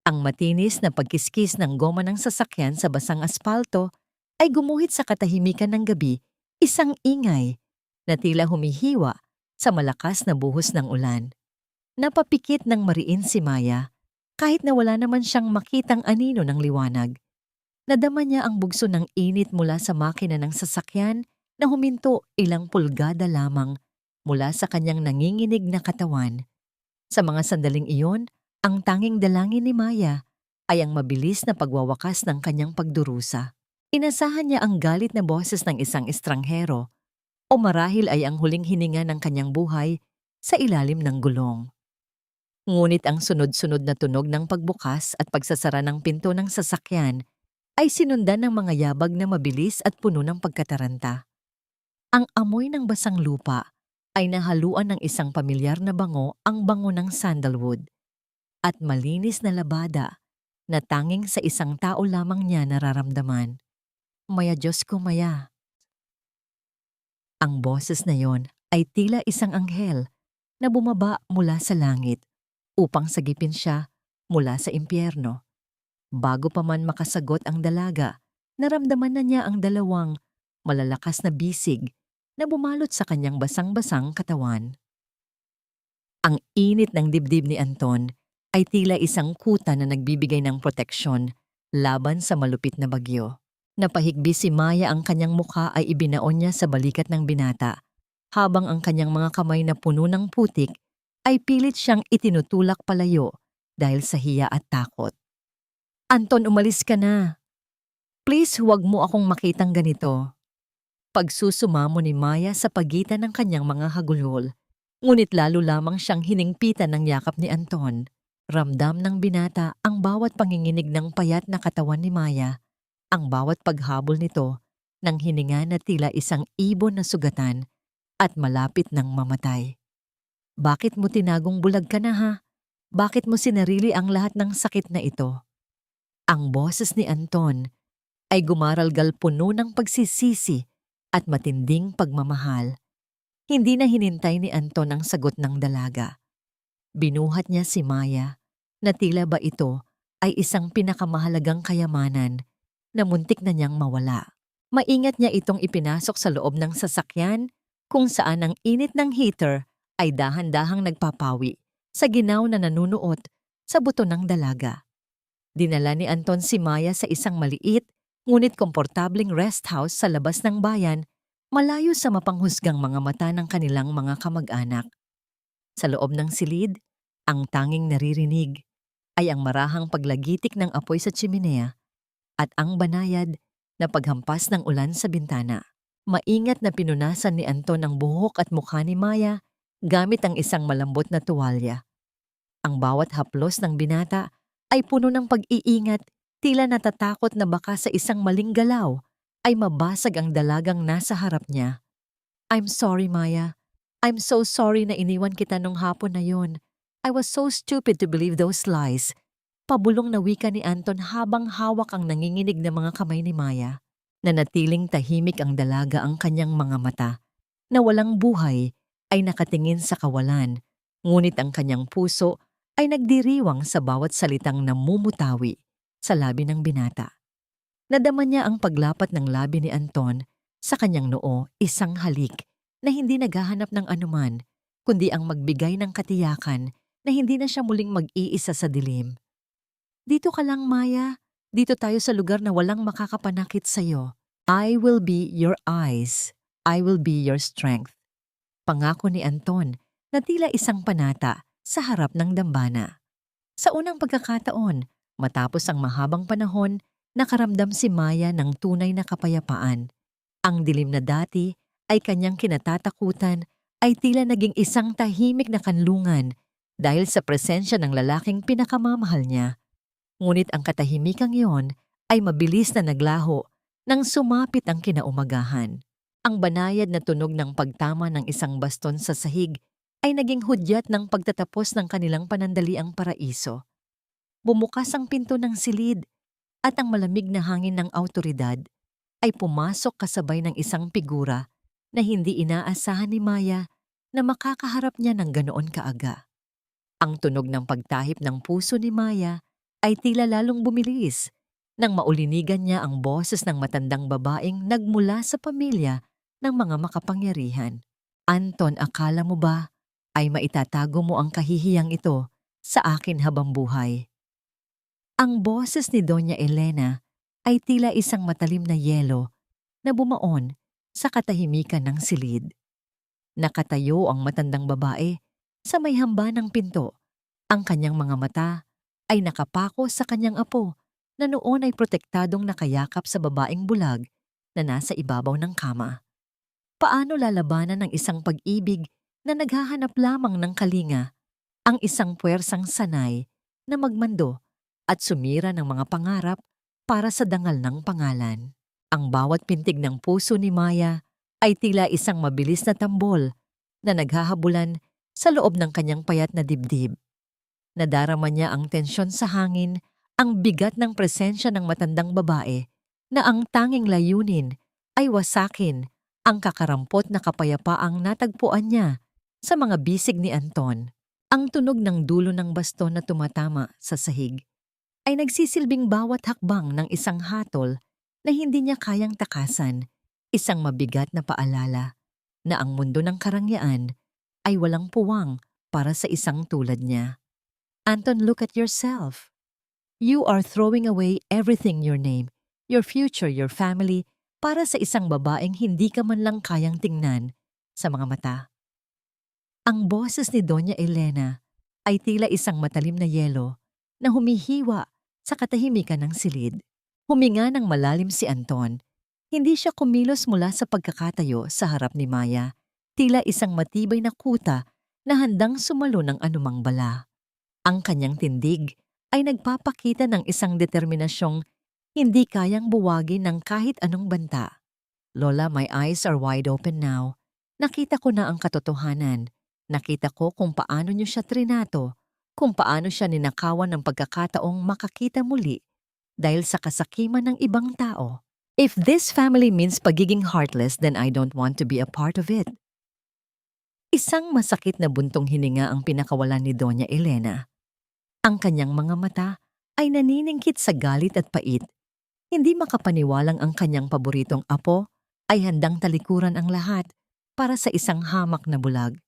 Ang matinis na pagkiskis ng goma ng sasakyan sa basang aspalto ay gumuhit sa katahimikan ng gabi, isang ingay na tila humihiwa sa malakas na buhos ng ulan. Napapikit ng mariin si Maya kahit na wala naman siyang makitang anino ng liwanag. Nadama niya ang bugso ng init mula sa makina ng sasakyan na huminto ilang pulgada lamang mula sa kanyang nanginginig na katawan. Sa mga sandaling iyon, ang tanging dalangin ni Maya ay ang mabilis na pagwawakas ng kanyang pagdurusa. Inasahan niya ang galit na boses ng isang estranghero o marahil ay ang huling hininga ng kanyang buhay sa ilalim ng gulong. Ngunit ang sunod-sunod na tunog ng pagbukas at pagsasara ng pinto ng sasakyan ay sinundan ng mga yabag na mabilis at puno ng pagkataranta. Ang amoy ng basang lupa ay nahaluan ng isang pamilyar na bango, ang bango ng sandalwood, at malinis na labada na tanging sa isang tao lamang niya nararamdaman. Maya, Diyos ko, Maya. Ang boses na yon ay tila isang anghel na bumaba mula sa langit upang sagipin siya mula sa impyerno. Bago pa man makasagot ang dalaga, naramdaman na niya ang dalawang malalakas na bisig na bumalot sa kanyang basang-basang katawan. Ang init ng dibdib ni Anton ay tila isang kuta na nagbibigay ng proteksyon laban sa malupit na bagyo. Napahigbi si Maya, ang kanyang mukha ay ibinaon niya sa balikat ng binata, habang ang kanyang mga kamay na puno ng putik ay pilit siyang itinutulak palayo dahil sa hiya at takot. Anton, umalis ka na. Please, huwag mo akong makitang ganito. Pagsusumamo ni Maya sa pagitan ng kanyang mga hagulhol, ngunit lalo lamang siyang hiningpitan ng yakap ni Anton. Ramdam ng binata ang bawat panginginig ng payat na katawan ni Maya, ang bawat paghabol nito ng hininga na tila isang ibon na sugatan at malapit ng mamatay. Bakit mo tinagong bulag ka na, ha? Bakit mo sinarili ang lahat ng sakit na ito? Ang boses ni Anton ay gumaralgal, puno ng pagsisisi at matinding pagmamahal. Hindi na hinintay ni Anton ang sagot ng dalaga. Binuhat niya si Maya na tila ba ito ay isang pinakamahalagang kayamanan na muntik na niyang mawala. Maingat niya itong ipinasok sa loob ng sasakyan, kung saan ang init ng heater ay dahan-dahang nagpapawi sa ginaw na nanunuot sa buto ng dalaga. Dinala ni Anton si Maya sa isang maliit ngunit komportableng rest house sa labas ng bayan, malayo sa mapanghusgang mga mata ng kanilang mga kamag-anak. Sa loob ng silid, ang tanging naririnig ay ang marahang paglagitik ng apoy sa tsiminea at ang banayad na paghampas ng ulan sa bintana. Maingat na pinunasan ni Anton ang buhok at mukha ni Maya gamit ang isang malambot na tuwalya. Ang bawat haplos ng binata ay puno ng pag-iingat, tila natatakot na baka sa isang maling galaw ay mabasag ang dalagang nasa harap niya. I'm sorry, Maya. I'm so sorry na iniwan kita nung hapon na yon. I was so stupid to believe those lies. Pabulong na wika ni Anton habang hawak ang nanginginig na mga kamay ni Maya. Nanatiling tahimik ang dalaga, ang kanyang mga mata na walang buhay ay nakatingin sa kawalan, ngunit ang kanyang puso ay nagdiriwang sa bawat salitang namumutawi sa labi ng binata. Nadama niya ang paglapat ng labi ni Anton sa kanyang noo, isang halik na hindi naghahanap ng anuman, kundi ang magbigay ng katiyakan na hindi na siya muling mag-iisa sa dilim. Dito ka lang, Maya. Dito tayo sa lugar na walang makakapanakit sa'yo. I will be your eyes. I will be your strength. Pangako ni Anton na tila isang panata sa harap ng dambana. Sa unang pagkakataon, matapos ang mahabang panahon, nakaramdam si Maya ng tunay na kapayapaan. Ang dilim na dati ay kanyang kinatatakutan ay tila naging isang tahimik na kanlungan dahil sa presensya ng lalaking pinakamamahal niya. Ngunit ang katahimikang iyon ay mabilis na naglaho nang sumapit ang kinaumagahan. Ang banayad na tunog ng pagtama ng isang baston sa sahig ay naging hudyat ng pagtatapos ng kanilang panandaliang paraiso. Bumukas ang pinto ng silid at ang malamig na hangin ng awtoridad ay pumasok kasabay ng isang figura na hindi inaasahan ni Maya na makakaharap niya ng ganoon kaaga. Ang tunog ng pagtahip ng puso ni Maya ay tila lalong bumilis nang maulinigan niya ang boses ng matandang babaeng nagmula sa pamilya ng mga makapangyarihan. Anton, akala mo ba ay maitatago mo ang kahihiyang ito sa akin habang buhay? Ang boses ni Doña Elena ay tila isang matalim na yelo na bumaon sa katahimikan ng silid. Nakatayo ang matandang babae Sa may hamba ng pinto, ang kanyang mga mata ay nakapako sa kanyang apo na noon ay protektadong nakayakap sa babaeng bulag na nasa ibabaw ng kama. Paano lalabanan ng isang pag-ibig na naghahanap lamang ng kalinga, ang isang puwersang sanay na magmando at sumira ng mga pangarap para sa dangal ng pangalan? Ang bawat pintig ng puso ni Maya ay tila isang mabilis na tambol na naghahabulan sa loob ng kanyang payat na dibdib. Nadarama niya ang tensyon sa hangin, ang bigat ng presensya ng matandang babae na ang tanging layunin ay wasakin ang kakarampot na kapayapaang natagpuan niya sa mga bisig ni Anton. Ang tunog ng dulo ng baston na tumatama sa sahig ay nagsisilbing bawat hakbang ng isang hatol na hindi niya kayang takasan, isang mabigat na paalala na ang mundo ng karangyaan ay walang puwang para sa isang tulad niya. Anton, look at yourself. You are throwing away everything, your name, your future, your family, para sa isang babaeng hindi ka man lang kayang tingnan sa mga mata. Ang boses ni Doña Elena ay tila isang matalim na yelo na humihiwa sa katahimikan ng silid. Huminga ng malalim si Anton. Hindi siya kumilos mula sa pagkakatayo sa harap ni Maya, tila isang matibay na kuta na handang sumalo ng anumang bala. Ang kanyang tindig ay nagpapakita ng isang determinasyong hindi kayang buwagin ng kahit anong banta. Lola, my eyes are wide open now. Nakita ko na ang katotohanan. Nakita ko kung paano niyo siya trinato, kung paano siya ninakawan ng pagkakataong makakita muli dahil sa kasakiman ng ibang tao. If this family means pagiging heartless, then I don't want to be a part of it. Isang masakit na buntong hininga ang pinakawalan ni Doña Elena. Ang kanyang mga mata ay naniningkit sa galit at pait. Hindi makapaniwalang ang kanyang paboritong apo ay handang talikuran ang lahat para sa isang hamak na bulag.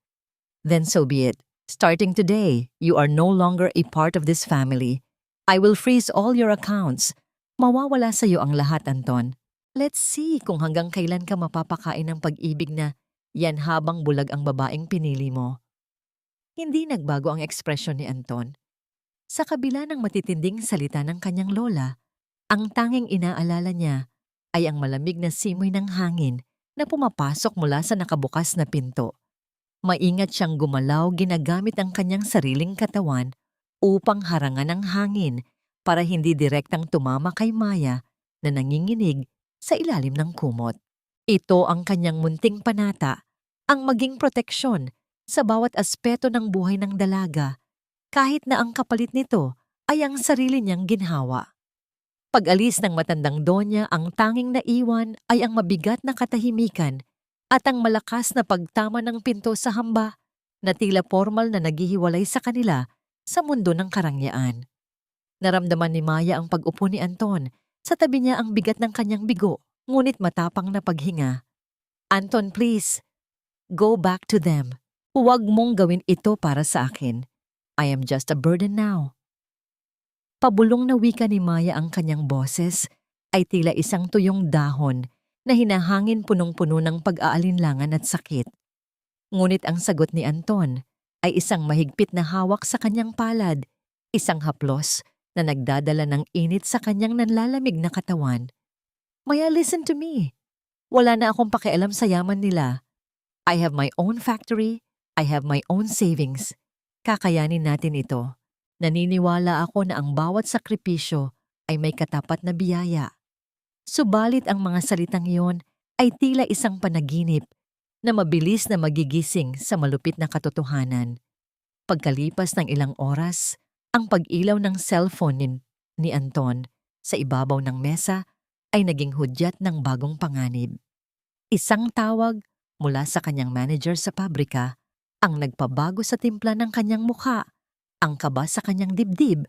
Then so be it. Starting today, you are no longer a part of this family. I will freeze all your accounts. Mawawala sa iyo ang lahat, Anton. Let's see kung hanggang kailan ka mapapakain ng pag-ibig na yan habang bulag ang babaeng pinili mo. Hindi nagbago ang ekspresyon ni Anton. Sa kabila ng matitinding salita ng kanyang lola, ang tanging inaalala niya ay ang malamig na simoy ng hangin na pumapasok mula sa nakabukas na pinto. Maingat siyang gumalaw ginagamit ang kanyang sariling katawan upang harangan ang hangin para hindi direktang tumama kay Maya na nanginginig sa ilalim ng kumot. Ito ang kanyang munting panata, ang maging proteksyon sa bawat aspeto ng buhay ng dalaga, kahit na ang kapalit nito ay ang sarili niyang ginhawa. Pag-alis ng matandang donya, ang tanging naiwan ay ang mabigat na katahimikan at ang malakas na pagtama ng pinto sa hamba na tila formal na naghihiwalay sa kanila sa mundo ng karangyaan. Naramdaman ni Maya ang pag-upo ni Anton. Sa tabi niya ang bigat ng kanyang bigo, ngunit matapang na paghinga. Anton, please, go back to them. Huwag mong gawin ito para sa akin. I am just a burden now. Pabulong na wika ni Maya, ang kanyang boses ay tila isang tuyong dahon na hinahangin punong-puno ng pag-aalinlangan at sakit. Ngunit ang sagot ni Anton ay isang mahigpit na hawak sa kanyang palad, isang haplos na nagdadala ng init sa kanyang nanlalamig na katawan. Maya, listen to me. Wala na akong pakialam sa yaman nila. I have my own factory, I have my own savings. Kakayanin natin ito. Naniniwala ako na ang bawat sakripisyo ay may katapat na biyaya. Subalit ang mga salitang iyon ay tila isang panaginip na mabilis na magigising sa malupit na katotohanan. Pagkalipas ng ilang oras, ang pag-ilaw ng cellphone ni Anton sa ibabaw ng mesa ay naging hudyat ng bagong panganib. Isang tawag mula sa kanyang manager sa pabrika ang nagpabago sa timpla ng kanyang mukha. Ang kaba sa kanyang dibdib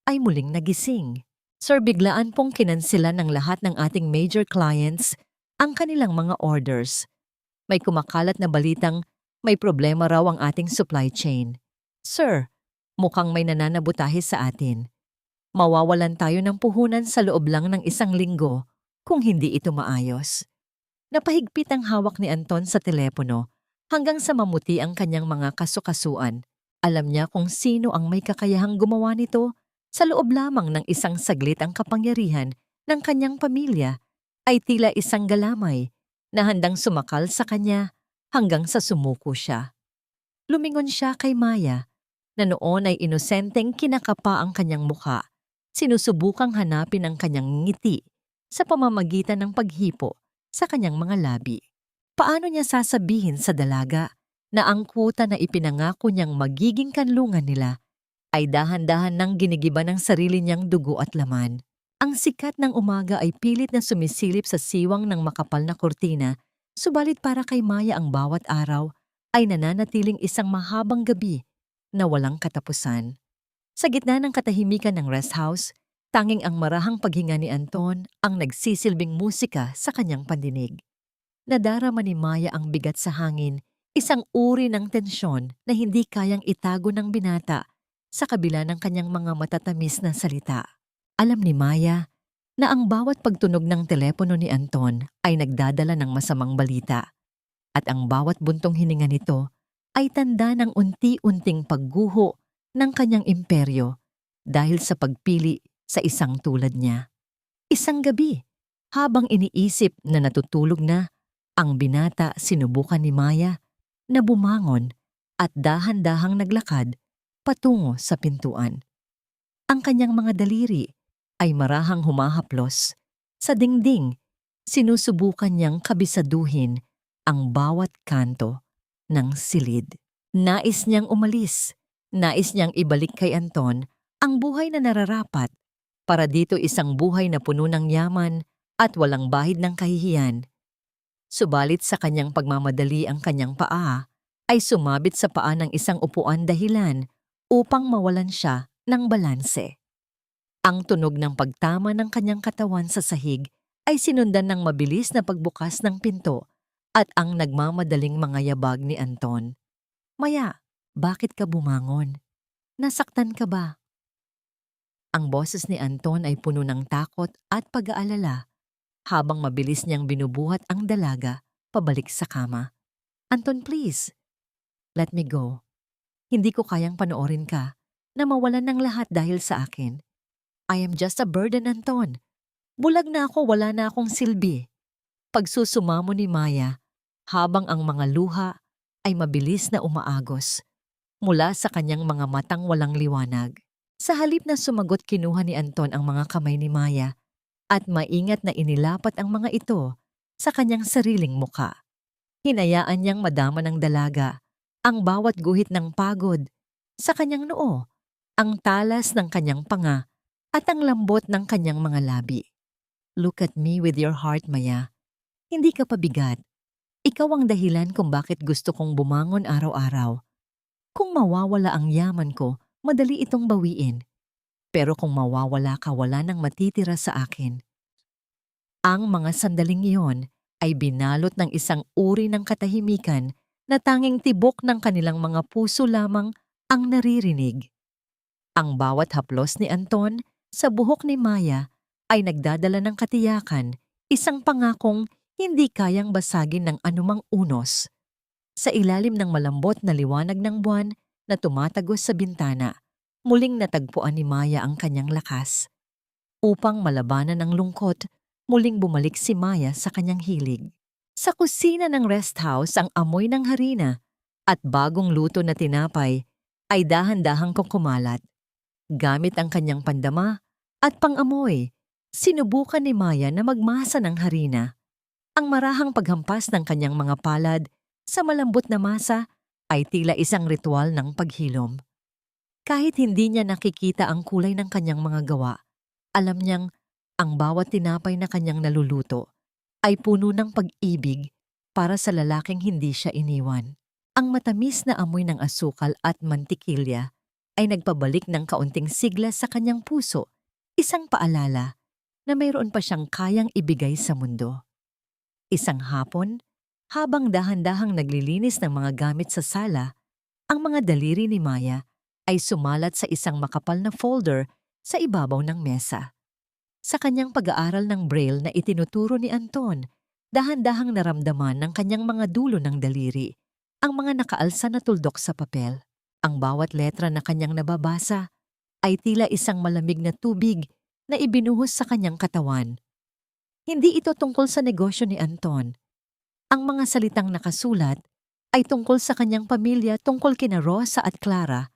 ay muling nagising. Sir, biglaan pong kinansela ng lahat ng ating major clients ang kanilang mga orders. May kumakalat na balitang may problema raw ang ating supply chain. Sir, mukhang may nananabutahe sa atin. Mawawalan tayo ng puhunan sa loob lang ng 1 linggo kung hindi ito maayos. Napahigpit ang hawak ni Anton sa telepono hanggang sa mamuti ang kanyang mga kasukasuan. Alam niya kung sino ang may kakayahang gumawa nito. Sa loob lamang ng isang saglit ang kapangyarihan ng kanyang pamilya ay tila isang galamay na handang sumakal sa kanya hanggang sa sumuko siya. Lumingon siya kay Maya na noon ay inosenteng kinakapa ang kanyang mukha. Sinusubukang hanapin ang kanyang ngiti sa pamamagitan ng paghipo sa kanyang mga labi. Paano niya sasabihin sa dalaga na ang kuta na ipinangako niyang magiging kanlungan nila ay dahan-dahan nang ginigiba ng sarili niyang dugo at laman? Ang sikat ng umaga ay pilit na sumisilip sa siwang ng makapal na kurtina, subalit para kay Maya ang bawat araw ay nananatiling isang mahabang gabi na walang katapusan. Sa gitna ng katahimikan ng rest house, tanging ang marahang paghinga ni Anton ang nagsisilbing musika sa kanyang pandinig. Nadarama ni Maya ang bigat sa hangin, isang uri ng tensyon na hindi kayang itago ng binata sa kabila ng kanyang mga matatamis na salita. Alam ni Maya na ang bawat pagtunog ng telepono ni Anton ay nagdadala ng masamang balita at ang bawat buntong hininga nito ay tanda ng unti-unting pagguho ng kanyang imperyo dahil sa pagpili sa isang tulad niya. Isang gabi, habang iniisip na natutulog na, ang binata sinubukan ni Maya na bumangon at dahan-dahang naglakad patungo sa pintuan. Ang kanyang mga daliri ay marahang humahaplos. Sa dingding, sinusubukan niyang kabisaduhin ang bawat kanto ng silid. Nais niyang umalis. Nais niyang ibalik kay Anton ang buhay na nararapat. Para dito isang buhay na puno ng yaman at walang bahid ng kahihiyan. Subalit sa kanyang pagmamadali ang kanyang paa ay sumabit sa paa ng isang upuan dahilan upang mawalan siya ng balanse. Ang tunog ng pagtama ng kanyang katawan sa sahig ay sinundan ng mabilis na pagbukas ng pinto at ang nagmamadaling mga yabag ni Anton. "Maya, bakit ka bumangon? Nasaktan ka ba?" Ang boses ni Anton ay puno ng takot at pag-aalala habang mabilis niyang binubuhat ang dalaga pabalik sa kama. "Anton, please, let me go. Hindi ko kayang panoorin ka na mawalan ng lahat dahil sa akin. I am just a burden, Anton. Bulag na ako, wala na akong silbi." Pagsusumamo ni Maya habang ang mga luha ay mabilis na umaagos mula sa kanyang mga matang walang liwanag. Sa halip na sumagot, kinuha ni Anton ang mga kamay ni Maya at maingat na inilapat ang mga ito sa kanyang sariling muka. Hinayaan niyang madama ng dalaga ang bawat guhit ng pagod sa kanyang noo, ang talas ng kanyang panga at ang lambot ng kanyang mga labi. "Look at me with your heart, Maya. Hindi ka pabigat. Ikaw ang dahilan kung bakit gusto kong bumangon araw-araw. Kung mawawala ang yaman ko, madali itong bawiin. Pero kung mawawala ka, wala nang matitira sa akin." Ang mga sandaling iyon ay binalot ng isang uri ng katahimikan na tanging tibok ng kanilang mga puso lamang ang naririnig. Ang bawat haplos ni Anton sa buhok ni Maya ay nagdadala ng katiyakan, isang pangakong hindi kayang basagin ng anumang unos. Sa ilalim ng malambot na liwanag ng buwan na tumatagos sa bintana, muling natagpuan ni Maya ang kanyang lakas. Upang malabanan ang lungkot, muling bumalik si Maya sa kanyang hilig. Sa kusina ng rest house, ang amoy ng harina at bagong luto na tinapay ay dahan-dahang kumalat. Gamit ang kanyang pandama at pang-amoy, sinubukan ni Maya na magmasa ng harina. Ang marahang paghampas ng kanyang mga palad sa malambot na masa ay tila isang ritual ng paghilom. Kahit hindi niya nakikita ang kulay ng kanyang mga gawa, alam niyang ang bawat tinapay na kanyang naluluto ay puno ng pag-ibig para sa lalaking hindi siya iniwan. Ang matamis na amoy ng asukal at mantikilya ay nagpabalik ng kaunting sigla sa kanyang puso, isang paalala na mayroon pa siyang kayang ibigay sa mundo. Isang hapon, habang dahan-dahang naglilinis ng mga gamit sa sala, ang mga daliri ni Maya ay sumalat sa isang makapal na folder sa ibabaw ng mesa. Sa kanyang pag-aaral ng Braille na itinuturo ni Anton, dahan-dahang naramdaman ng kanyang mga dulo ng daliri ang mga nakaalsa na tuldok sa papel. Ang bawat letra na kanyang nababasa ay tila isang malamig na tubig na ibinuhos sa kanyang katawan. Hindi ito tungkol sa negosyo ni Anton. Ang mga salitang nakasulat ay tungkol sa kanyang pamilya, tungkol kina Rosa at Clara,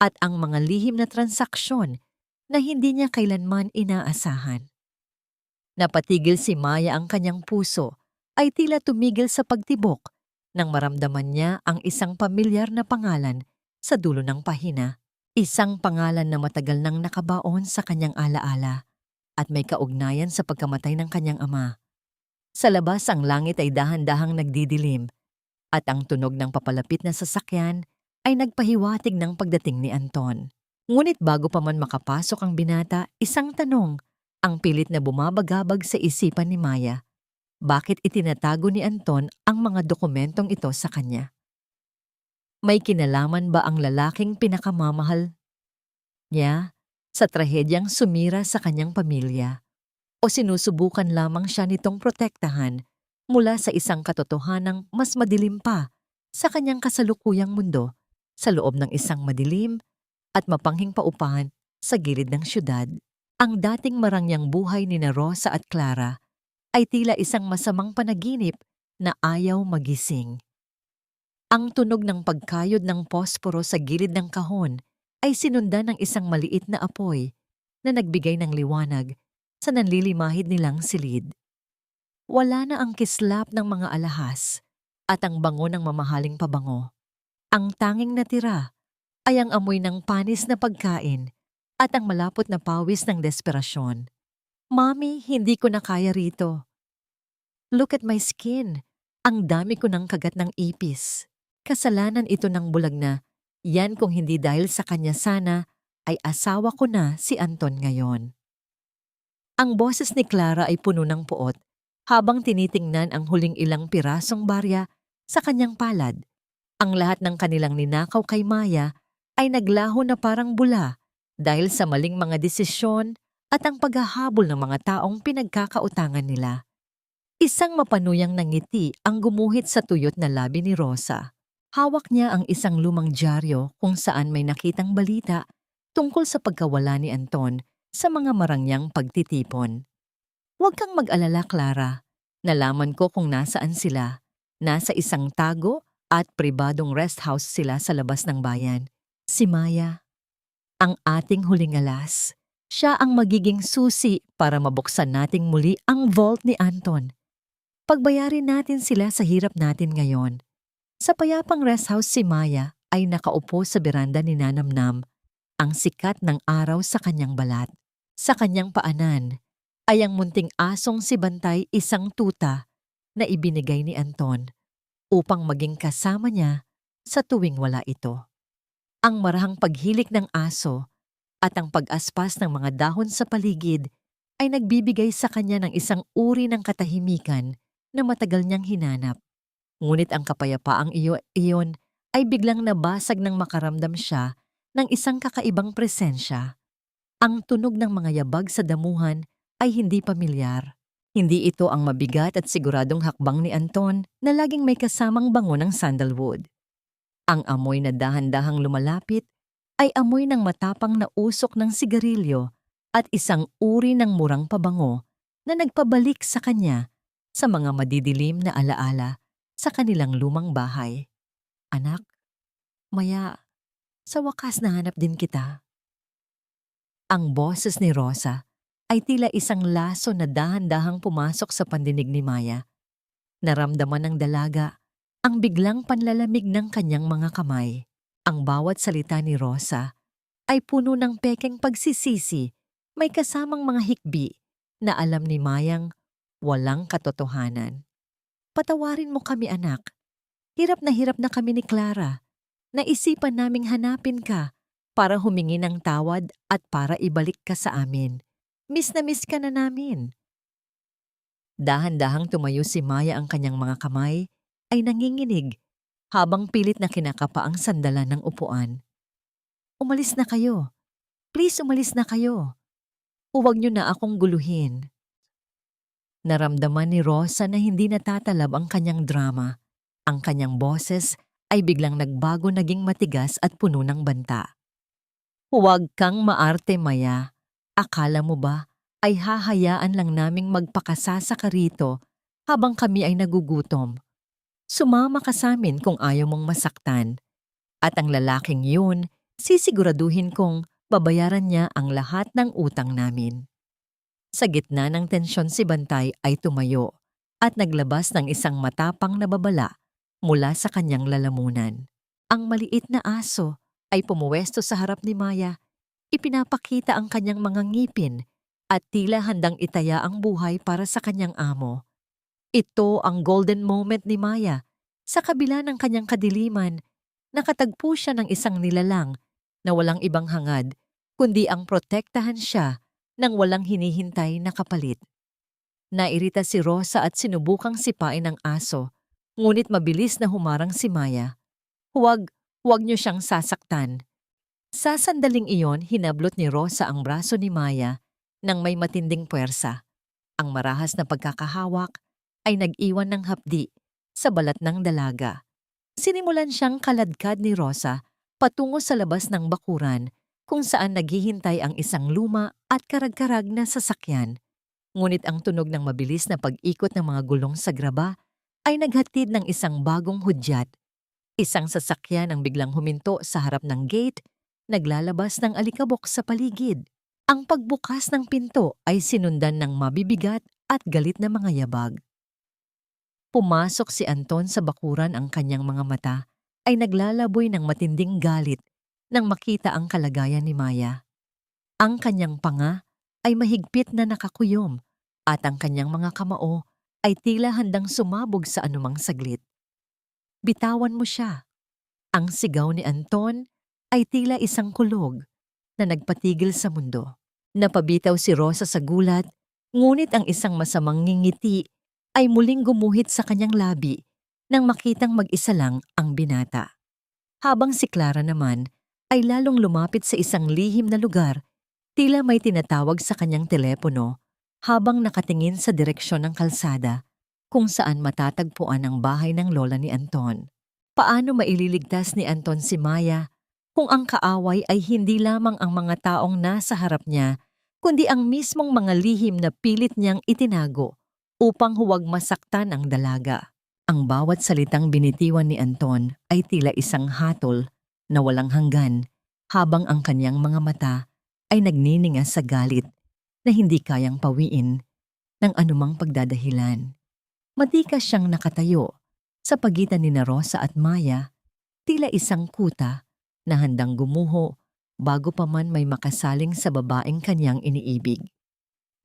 at ang mga lihim na transaksyon na hindi niya kailanman inaasahan. Napatigil si Maya, ang kanyang puso ay tila tumigil sa pagtibok nang maramdaman niya ang isang pamilyar na pangalan sa dulo ng pahina. Isang pangalan na matagal nang nakabaon sa kanyang alaala at may kaugnayan sa pagkamatay ng kanyang ama. Sa labas, ang langit ay dahan-dahang nagdidilim at ang tunog ng papalapit na sasakyan ay nagpahiwatig ng pagdating ni Anton. Ngunit bago pa man makapasok ang binata, isang tanong ang pilit na bumabagabag sa isipan ni Maya. Bakit itinatago ni Anton ang mga dokumentong ito sa kanya? May kinalaman ba ang lalaking pinakamamahal niya sa trahedyang sumira sa kanyang pamilya? O sinusubukan lamang siya nitong protektahan mula sa isang katotohanang mas madilim pa sa kanyang kasalukuyang mundo, sa loob ng isang madilim at mapanghing paupahan sa gilid ng syudad? Ang dating marangyang buhay ni Rosa at Clara ay tila isang masamang panaginip na ayaw magising. Ang tunog ng pagkayod ng posporo sa gilid ng kahon ay sinundan ng isang maliit na apoy na nagbigay ng liwanag sa nanlilimahid nilang silid. Wala na ang kislap ng mga alahas at ang bango ng mamahaling pabango. Ang tanging natira ay ang amoy ng panis na pagkain at ang malapot na pawis ng desperasyon. Mami, hindi ko na kaya rito. Look at my skin. Ang dami ko ng kagat ng ipis. Kasalanan ito ng bulag na. Yan kung hindi dahil sa kanya sana ay asawa ko na si Anton ngayon. Ang boses ni Clara ay puno ng puot habang tinitingnan ang huling ilang pirasong barya sa kanyang palad. Ang lahat ng kanilang ninakaw kay Maya ay naglaho na parang bula dahil sa maling mga desisyon at ang paghahabol ng mga taong pinagkakautangan nila. Isang mapanuyang nangiti ang gumuhit sa tuyot na labi ni Rosa. Hawak niya ang isang lumang dyaryo kung saan may nakitang balita tungkol sa pagkawala ni Anton sa mga marangyang pagtitipon. Huwag kang mag-alala, Clara. Nalaman ko kung nasaan sila. Nasa isang tago at pribadong rest house sila sa labas ng bayan. Si Maya, ang ating huling alas. Siya ang magiging susi para mabuksan nating muli ang vault ni Anton. Pagbayarin natin sila sa hirap natin ngayon. Sa payapang rest house, si Maya ay nakaupo sa beranda ni Nanamnam, ang sikat ng araw sa kanyang balat. Sa kanyang paanan ay ang munting asong si Bantay, isang tuta na ibinigay ni Anton upang maging kasama niya sa tuwing wala ito. Ang marahang paghilik ng aso at ang pag-aspas ng mga dahon sa paligid ay nagbibigay sa kanya ng isang uri ng katahimikan na matagal niyang hinanap. Ngunit ang kapayapaang iyon ay biglang nabasag nang makaramdam siya ng isang kakaibang presensya. Ang tunog ng mga yabag sa damuhan ay hindi pamilyar. Hindi ito ang mabigat at siguradong hakbang ni Anton na laging may kasamang bango ng sandalwood. Ang amoy na dahan-dahang lumalapit ay amoy ng matapang na usok ng sigarilyo at isang uri ng murang pabango na nagpabalik sa kanya sa mga madidilim na alaala sa kanilang lumang bahay. Anak, Maya, sa wakas nahanap din kita. Ang boses ni Rosa ay tila isang laso na dahan-dahang pumasok sa pandinig ni Maya. Naramdaman ng dalaga ang biglang panlalamig ng kanyang mga kamay. Ang bawat salita ni Rosa ay puno ng pekeng pagsisisi, may kasamang mga hikbi na alam ni Mayang walang katotohanan. Patawarin mo kami, anak. Hirap na kami ni Clara. Naisipan naming hanapin ka para humingi ng tawad at para ibalik ka sa amin. Miss na miss ka na namin. Dahan-dahang tumayo si Maya, ang kanyang mga kamay ay nanginginig habang pilit na kinakapa ang sandalan ng upuan. Umalis na kayo. Please, umalis na kayo. Huwag niyo na akong guluhin. Naramdaman ni Rosa na hindi natatalab ang kanyang drama. Ang kanyang boses ay biglang nagbago, naging matigas at puno ng banta. Huwag kang maarte, Maya. Akala mo ba ay hahayaan lang naming magpakasasa ka rito habang kami ay nagugutom? Sumama ka sa amin kung ayaw mong masaktan. At ang lalaking yun, sisiguraduhin kong babayaran niya ang lahat ng utang namin. Sa gitna ng tensyon si Bantay ay tumayo at naglabas ng isang matapang na babala mula sa kanyang lalamunan. Ang maliit na aso ay pumuwesto sa harap ni Maya. Ipinapakita ang kanyang mga ngipin at tila handang itaya ang buhay para sa kanyang amo. Ito ang golden moment ni Maya. Sa kabila ng kanyang kadiliman, nakatagpo siya ng isang nilalang na walang ibang hangad kundi ang protektahan siya ng walang hinihintay na kapalit. Nairita si Rosa at sinubukang sipain ng aso, ngunit mabilis na humarang si Maya. Huwag niyo siyang sasaktan. Sa sandaling iyon, hinablot ni Rosa ang braso ni Maya nang may matinding puwersa. Ang marahas na pagkakahawak ay nag-iwan ng hapdi sa balat ng dalaga. Sinimulan siyang kaladkad ni Rosa patungo sa labas ng bakuran kung saan naghihintay ang isang luma at karag-karag na sasakyan. Ngunit ang tunog ng mabilis na pag-ikot ng mga gulong sa graba ay naghatid ng isang bagong hudyat. Isang sasakyan ang biglang huminto sa harap ng gate, naglalabas ng alikabok sa paligid. Ang pagbukas ng pinto ay sinundan ng mabibigat at galit na mga yabag. Pumasok si Anton sa bakuran, ang kanyang mga mata ay naglalaboy ng matinding galit nang makita ang kalagayan ni Maya. Ang kanyang panga ay mahigpit na nakakuyom at ang kanyang mga kamao ay tila handang sumabog sa anumang saglit. Bitawan mo siya. Ang sigaw ni Anton ay tila isang kulog na nagpatigil sa mundo. Napabitaw si Rosa sa gulat, ngunit ang isang masamang ngingiti ay muling gumuhit sa kanyang labi nang makitang mag-isa lang ang binata. Habang si Clara naman ay lalong lumapit sa isang lihim na lugar, tila may tinatawag sa kanyang telepono habang nakatingin sa direksyon ng kalsada kung saan matatagpuan ang bahay ng lola ni Anton. Paano maililigtas ni Anton si Maya kung ang kaaway ay hindi lamang ang mga taong nasa harap niya, kundi ang mismong mga lihim na pilit niyang itinago upang huwag masaktan ang dalaga? Ang bawat salitang binitiwan ni Anton ay tila isang hatol na walang hanggan, habang ang kanyang mga mata ay nagniningas sa galit na hindi kayang pawiin ng anumang pagdadahilan. Matikas siyang nakatayo sa pagitan ni Rosa at Maya, tila isang kuta na handang gumuho bago pa man may makasaling sa babaeng kanyang iniibig.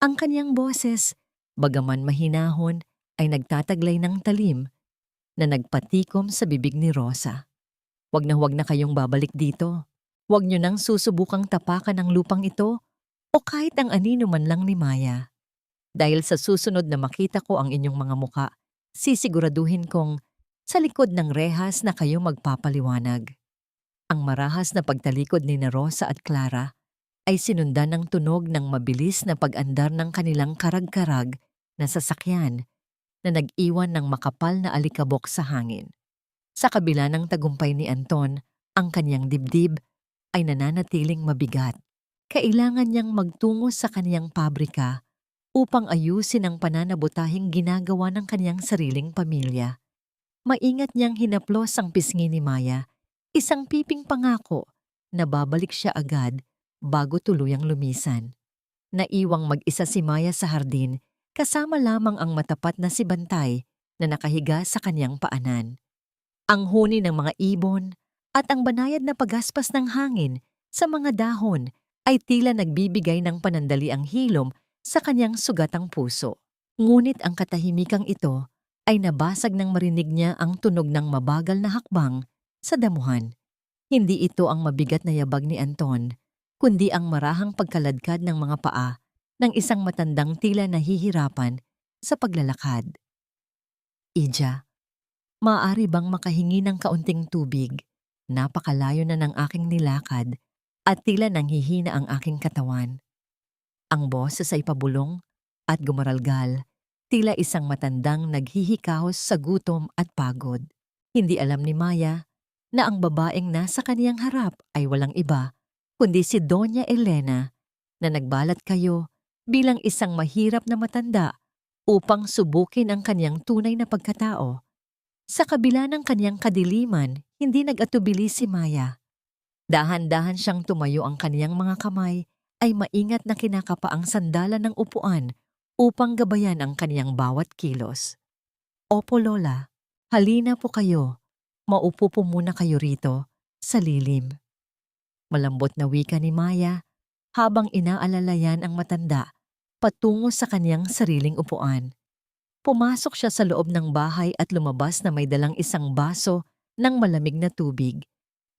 Ang kanyang boses, bagaman mahinahon, ay nagtataglay ng talim na nagpatikom sa bibig ni Rosa. Huwag na kayong babalik dito. Huwag niyo nang susubukang tapakan ang lupang ito o kahit ang anino man lang ni Maya. Dahil sa susunod na makita ko ang inyong mga muka, sisiguraduhin kong sa likod ng rehas na kayo magpapaliwanag. Ang marahas na pagtalikod ni Rosa at Clara ay sinundan ng tunog ng mabilis na pag-andar ng kanilang karag-karag na sasakyan na nag-iwan ng makapal na alikabok sa hangin. Sa kabila ng tagumpay ni Anton, ang kanyang dibdib ay nananatiling mabigat. Kailangan niyang magtungo sa kanyang pabrika upang ayusin ang pananabutahing ginagawa ng kanyang sariling pamilya. Maingat niyang hinaplos ang pisngi ni Maya, isang piping pangako na babalik siya agad bago tuluyang lumisan. Naiwang mag-isa si Maya sa hardin, kasama lamang ang matapat na si Bantay na nakahiga sa kanyang paanan. Ang huni ng mga ibon at ang banayad na pagaspas ng hangin sa mga dahon ay tila nagbibigay ng panandaliang hilom sa kanyang sugatang puso. Ngunit ang katahimikang ito ay nabasag nang marinig niya ang tunog ng mabagal na hakbang sa damuhan. Hindi ito ang mabigat na yabag ni Anton, kundi ang marahang pagkaladkad ng mga paa ng isang matandang tila nahihirapan sa paglalakad. Ija, maaari bang makahingi ng kaunting tubig? Napakalayo na ng aking nilakad at tila nanghihina ang aking katawan. Ang boses ay pabulong at gumaralgal, tila isang matandang naghihikahos sa gutom at pagod. Hindi alam ni Maya na ang babaeng nasa kaniyang harap ay walang iba kundi si Doña Elena na nagbalat kayo bilang isang mahirap na matanda upang subukin ang kaniyang tunay na pagkatao. Sa kabila ng kaniyang kadiliman, hindi nag-atubili si Maya. Dahan-dahan siyang tumayo, ang kaniyang mga kamay ay maingat na kinakapa ang sandalan ng upuan upang gabayan ang kaniyang bawat kilos. Opo, Lola. Halina po kayo. Maupo po muna kayo rito, sa lilim. Malambot na wika ni Maya habang inaalalayan ang matanda patungo sa kaniyang sariling upuan. Pumasok siya sa loob ng bahay at lumabas na may dalang isang baso ng malamig na tubig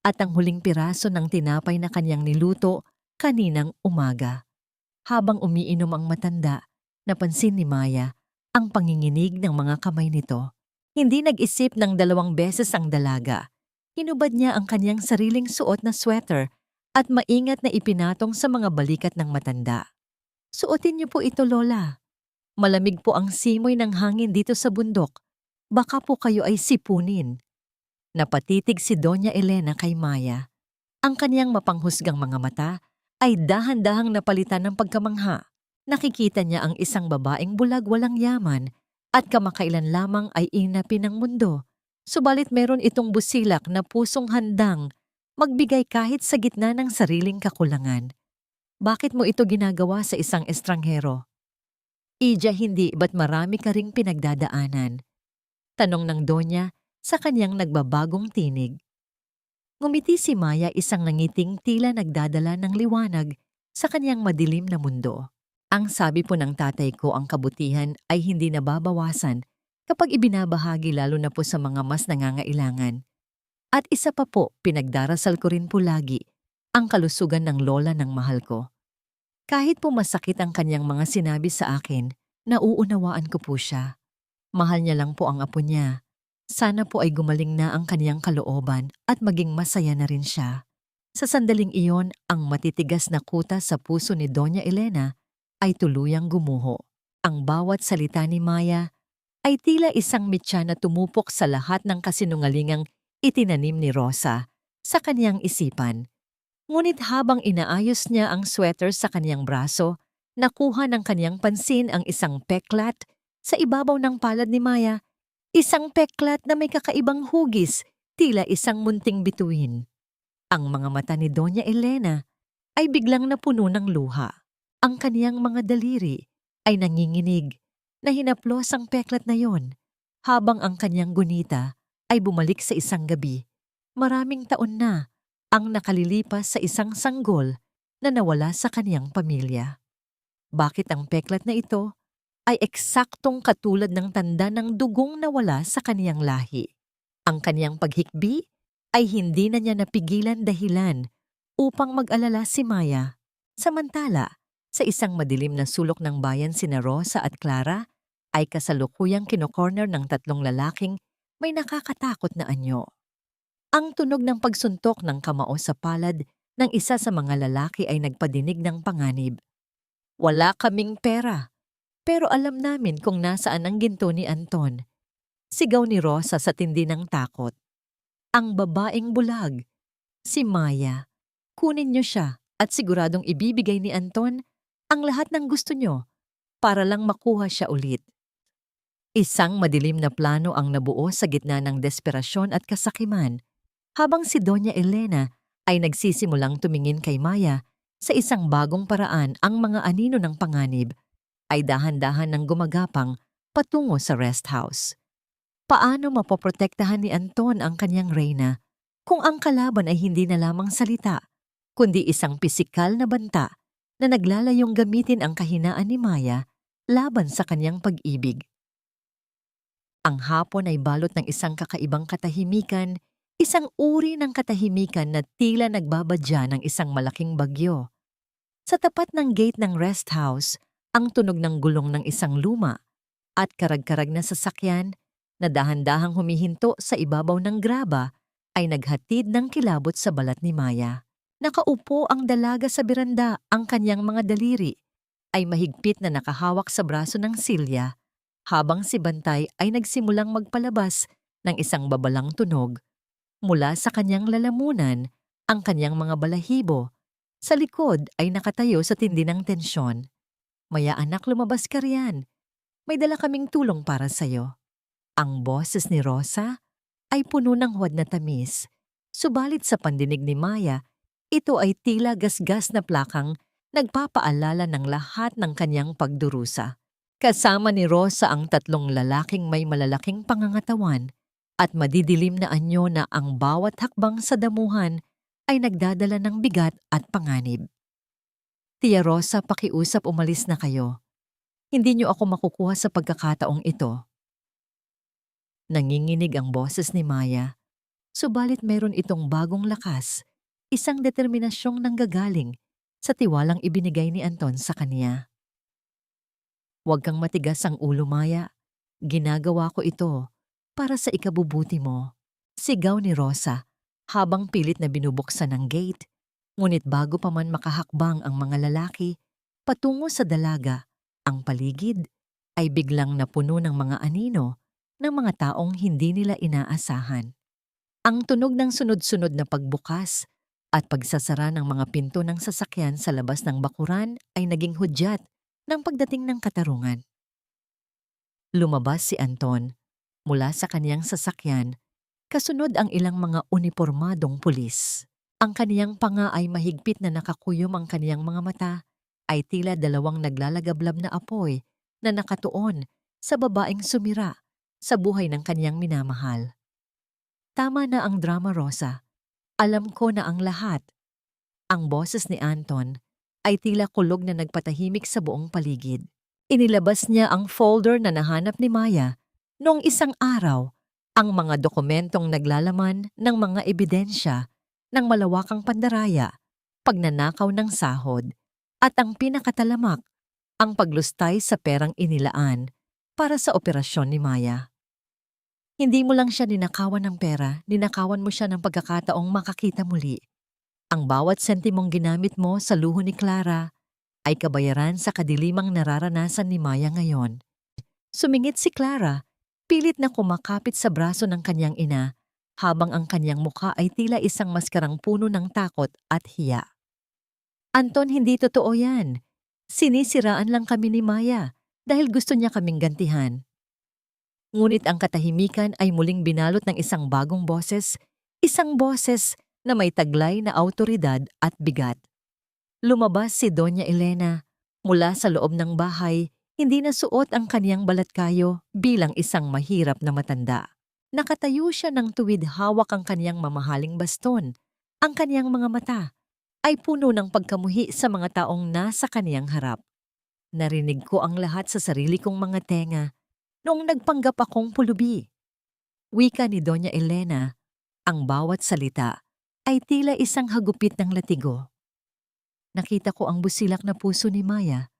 at ang huling piraso ng tinapay na kaniyang niluto kaninang umaga. Habang umiinom ang matanda, napansin ni Maya ang panginginig ng mga kamay nito. Hindi nag-isip ng 2 beses ang dalaga. Hinubad niya ang kaniyang sariling suot na sweater at maingat na ipinatong sa mga balikat ng matanda. Suotin niyo po ito, Lola. Malamig po ang simoy ng hangin dito sa bundok. Baka po kayo ay sipunin. Napatitig si Doña Elena kay Maya. Ang kaniyang mapanghusgang mga mata ay dahan-dahang napalitan ng pagkamangha. Nakikita niya ang isang babaeng bulag, walang yaman at kamakailan lamang ay inapi ng mundo. Subalit meron itong busilak na pusong handang magbigay kahit sa gitna ng sariling kakulangan. Bakit mo ito ginagawa sa isang estranghero? Ija, hindi ba't marami ka ring pinagdadaanan? Tanong ng Donya sa kanyang nagbabagong tinig. Ngumiti si Maya, isang nangiting tila nagdadala ng liwanag sa kanyang madilim na mundo. Ang sabi po ng tatay ko, ang kabutihan ay hindi nababawasan kapag ibinabahagi, lalo na po sa mga mas nangangailangan. At isa pa po, pinagdarasal ko rin po lagi ang kalusugan ng lola ng mahal ko. Kahit po masakit ang kanyang mga sinabi sa akin, nauunawaan ko po siya. Mahal niya lang po ang apo niya. Sana po ay gumaling na ang kaniyang kalooban at maging masaya na rin siya. Sa sandaling iyon, ang matitigas na kuta sa puso ni Doña Elena ay tuluyang gumuho. Ang bawat salita ni Maya ay tila isang mitya na tumupok sa lahat ng kasinungalingang itinanim ni Rosa sa kaniyang isipan. Ngunit habang inaayos niya ang sweater sa kaniyang braso, nakuha ng kaniyang pansin ang isang peklat sa ibabaw ng palad ni Maya. Isang peklat na may kakaibang hugis, tila isang munting bituin. Ang mga mata ni Doña Elena ay biglang napuno ng luha. Ang kaniyang mga daliri ay nanginginig na hinaplos ang peklat na yon, habang ang kaniyang gunita ay bumalik sa isang gabi. Maraming taon na ang nakalilipas sa isang sanggol na nawala sa kaniyang pamilya. Bakit ang peklat na ito ay eksaktong katulad ng tanda ng dugong nawala sa kaniyang lahi? Ang kaniyang paghikbi ay hindi na niya napigilan dahilan upang mag-alala si Maya. Samantala, sa isang madilim na sulok ng bayan, sina Rosa at Clara ay kasalukuyang kinokorner ng 3 lalaking may nakakatakot na anyo. Ang tunog ng pagsuntok ng kamao sa palad ng isa sa mga lalaki ay nagpadinig ng panganib. Wala kaming pera, pero alam namin kung nasaan ang ginto ni Anton. Sigaw ni Rosa sa tindi ng takot. Ang babaeng bulag, si Maya. Kunin niyo siya at siguradong ibibigay ni Anton ang lahat ng gusto niyo para lang makuha siya ulit. Isang madilim na plano ang nabuo sa gitna ng desperasyon at kasakiman, habang si Doña Elena ay nagsisimulang tumingin kay Maya sa isang bagong paraan. Ang mga anino ng panganib ay dahan-dahan ng gumagapang patungo sa rest house. Paano mapoprotektahan ni Anton ang kanyang reyna kung ang kalaban ay hindi na lamang salita, kundi isang pisikal na banta na naglalayong gamitin ang kahinaan ni Maya laban sa kanyang pag-ibig? Ang hapon ay balot ng isang kakaibang katahimikan, isang uri ng katahimikan na tila nagbabadya ng isang malaking bagyo. Sa tapat ng gate ng rest house, ang tunog ng gulong ng isang luma at karag-karag na sasakyan na dahan-dahang humihinto sa ibabaw ng graba ay naghatid ng kilabot sa balat ni Maya. Nakaupo ang dalaga sa beranda, ang kanyang mga daliri ay mahigpit na nakahawak sa braso ng Silya, habang si Bantay ay nagsimulang magpalabas ng isang babalang tunog. Mula sa kanyang lalamunan, ang kanyang mga balahibo. Sa likod ay nakatayo sa tindi ng tensyon. Maya anak, lumabas ka riyan. May dala kaming tulong para sa'yo. Ang boses ni Rosa ay puno ng huwad na tamis. Subalit sa pandinig ni Maya, ito ay tila gasgas na plakang nagpapaalala ng lahat ng kanyang pagdurusa. Kasama ni Rosa ang tatlong lalaking may malalaking pangangatawan at madidilim na anyo na ang bawat hakbang sa damuhan ay nagdadala ng bigat at panganib. Tia Rosa, pakiusap, umalis na kayo. Hindi niyo ako makukuha sa pagkakataong ito. Nanginginig ang boses ni Maya, subalit meron itong bagong lakas, isang determinasyong nanggagaling sa tiwalang ibinigay ni Anton sa kanya. Huwag kang matigas ang ulo, Maya. Ginagawa ko ito para sa ikabubuti mo. Sigaw ni Rosa habang pilit na binubuksan ang gate. Ngunit bago pa man makahakbang ang mga lalaki patungo sa dalaga, ang paligid ay biglang napuno ng mga anino ng mga taong hindi nila inaasahan. Ang tunog ng sunod-sunod na pagbukas at pagsasara ng mga pinto ng sasakyan sa labas ng bakuran ay naging hudyat ng pagdating ng katarungan. Lumabas si Anton mula sa kaniyang sasakyan, kasunod ang ilang mga unipormadong pulis. Ang kaniyang panga ay mahigpit na nakakuyom, ang kaniyang mga mata ay tila dalawang naglalagablab na apoy na nakatuon sa babaeng sumira sa buhay ng kaniyang minamahal. Tama na ang drama, Rosa. Alam ko na ang lahat. Ang boses ni Anton ay tila kulog na nagpatahimik sa buong paligid. Inilabas niya ang folder na nahanap ni Maya noong isang araw, ang mga dokumentong naglalaman ng mga ebidensya ng malawakang pandaraya, pagnanakaw ng sahod, at ang pinakatalamak, ang paglustay sa perang inilaan para sa operasyon ni Maya. Hindi mo lang siya ninakawan ng pera, ninakawan mo siya ng pagkakataong makakita muli. Ang bawat sentimong ginamit mo sa luho ni Clara ay kabayaran sa kadilimang nararanasan ni Maya ngayon. Sumingit si Clara, pilit na kumakapit sa braso ng kanyang ina, habang ang kanyang mukha ay tila isang maskarang puno ng takot at hiya. Anton, hindi totoo yan. Sinisiraan lang kami ni Maya dahil gusto niya kaming gantihan. Ngunit ang katahimikan ay muling binalot ng isang bagong isang boses na may taglay na awtoridad at bigat. Lumabas si Doña Elena mula sa loob ng bahay, hindi na suot ang kaniyang balatkayo bilang isang mahirap na matanda. Nakatayo siya ng tuwid, hawak ang kaniyang mamahaling baston. Ang kaniyang mga mata ay puno ng pagkamuhi sa mga taong nasa kaniyang harap. Narinig ko ang lahat sa sarili kong mga tenga noong nagpanggap akong pulubi. Wika ni Doña Elena, ang bawat salita ay tila isang hagupit ng latigo. Nakita ko ang busilak na puso ni Maya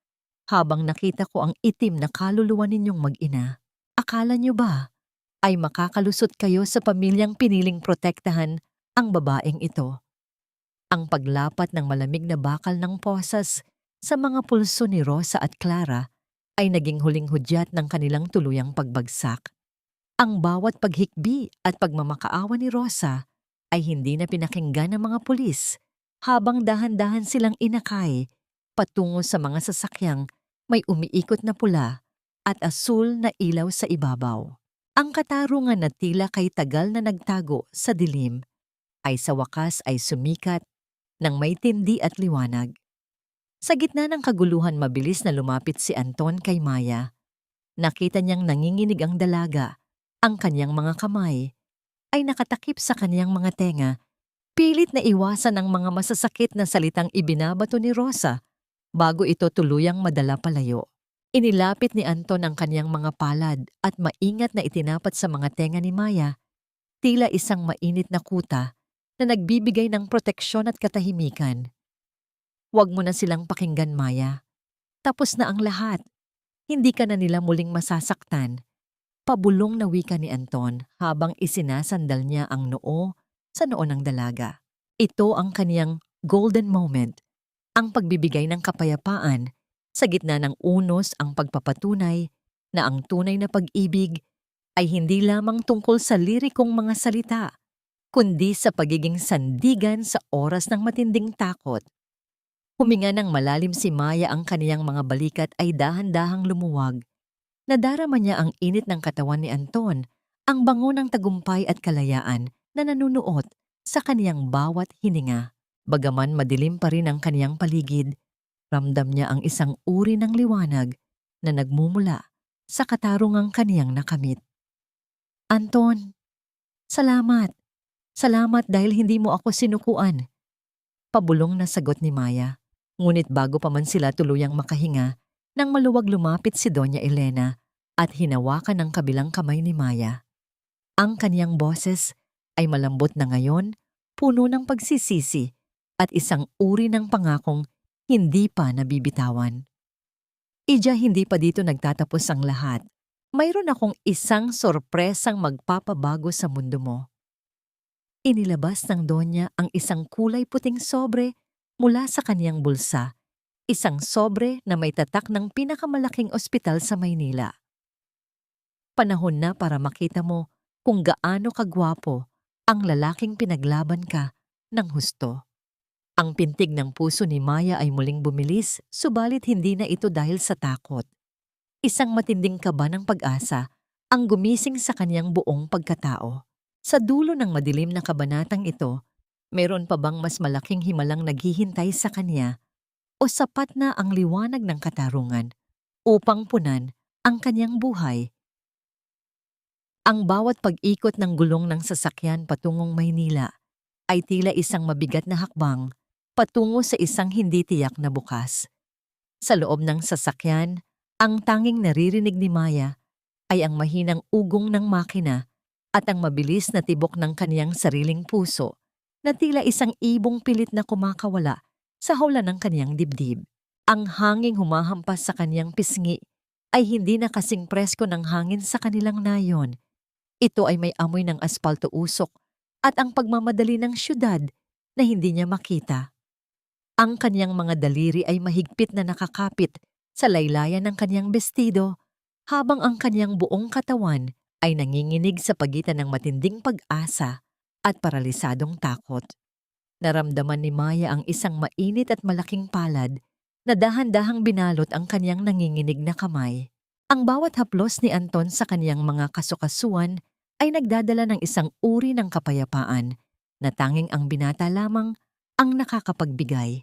habang nakita ko ang itim na kaluluwa ninyong mag-ina. Akala niyo ba ay makakalusot kayo sa pamilyang piniling protektahan ang babaeng ito? Ang paglapat ng malamig na bakal ng posas sa mga pulso ni Rosa at Clara ay naging huling hudyat ng kanilang tuluyang pagbagsak. Ang bawat paghikbi at pagmamakaawa ni Rosa ay hindi na pinakinggan ng mga pulis habang dahan-dahan silang inakay patungo sa mga sasakyang may umiikot na pula at asul na ilaw sa ibabaw. Ang katarungan na tila kay tagal na nagtago sa dilim ay sa wakas ay sumikat ng may tindi at liwanag. Sa gitna ng kaguluhan, mabilis na lumapit si Anton kay Maya. Nakita niyang nanginginig ang dalaga, ang kanyang mga kamay ay nakatakip sa kanyang mga tenga, pilit na iwasan ang mga masasakit na salitang ibinabato ni Rosa bago ito tuluyang madala palayo. Inilapit ni Anton ang kanyang mga palad at maingat na itinapat sa mga tenga ni Maya, tila isang mainit na kuta na nagbibigay ng proteksyon at katahimikan. Huwag mo na silang pakinggan, Maya. Tapos na ang lahat. Hindi ka na nila muling masasaktan. Pabulong na wika ni Anton habang isinasandal niya ang noo sa noo ng dalaga. Ito ang kaniyang golden moment, ang pagbibigay ng kapayapaan sa gitna ng unos, ang pagpapatunay na ang tunay na pag-ibig ay hindi lamang tungkol sa lirikong mga salita, kundi sa pagiging sandigan sa oras ng matinding takot. Huminga ng malalim si Maya, ang kaniyang mga balikat ay dahan-dahang lumuwag. Nadarama niya ang init ng katawan ni Anton, ang bango ng tagumpay at kalayaan na nanunuot sa kaniyang bawat hininga. Bagaman madilim pa rin ang kaniyang paligid, ramdam niya ang isang uri ng liwanag na nagmumula sa katarungang kaniyang nakamit. Anton, salamat. Salamat dahil hindi mo ako sinukuan. Pabulong na sagot ni Maya. Ngunit bago pa man sila tuluyang makahinga, nang maluwag lumapit si Doña Elena at hinawakan ng kabilang kamay ni Maya. Ang kaniyang boses ay malambot na ngayon, puno ng pagsisisi at isang uri ng pangakong hindi pa nabibitawan. Ija, hindi pa dito nagtatapos ang lahat. Mayroon akong isang sorpresang magpapabago sa mundo mo. Inilabas ng Donya ang isang kulay puting sobre mula sa kaniyang bulsa, isang sobre na may tatak ng pinakamalaking ospital sa Maynila. Panahon na para makita mo kung gaano kagwapo ang lalaking pinaglaban ka ng husto. Ang pintig ng puso ni Maya ay muling bumilis, subalit hindi na ito dahil sa takot. Isang matinding kaba ng pag-asa ang gumising sa kaniyang buong pagkatao. Sa dulo ng madilim na kabanatang ito, mayroon pa bang mas malaking himalang naghihintay sa kaniya o sapat na ang liwanag ng katarungan upang punan ang kaniyang buhay? Ang bawat pag-ikot ng gulong ng sasakyan patungong Maynila ay tila isang mabigat na hakbang patungo sa isang hindi tiyak na bukas. Sa loob ng sasakyan, ang tanging naririnig ni Maya ay ang mahinang ugong ng makina at ang mabilis na tibok ng kaniyang sariling puso na tila isang ibong pilit na kumakawala sa hawla ng kaniyang dibdib. Ang hanging humahampas sa kaniyang pisngi ay hindi na kasing presko ng hangin sa kanilang nayon. Ito ay may amoy ng aspalto usok at ang pagmamadali ng syudad na hindi niya makita. Ang kaniyang mga daliri ay mahigpit na nakakapit sa laylayan ng kaniyang bestido habang ang kaniyang buong katawan ay nanginginig sa pagitan ng matinding pag-asa at paralisadong takot. Naramdaman ni Maya ang isang mainit at malaking palad na dahan-dahang binalot ang kaniyang nanginginig na kamay. Ang bawat haplos ni Anton sa kaniyang mga kasukasuan ay nagdadala ng isang uri ng kapayapaan na tanging ang binata lamang ang nakakapagbigay.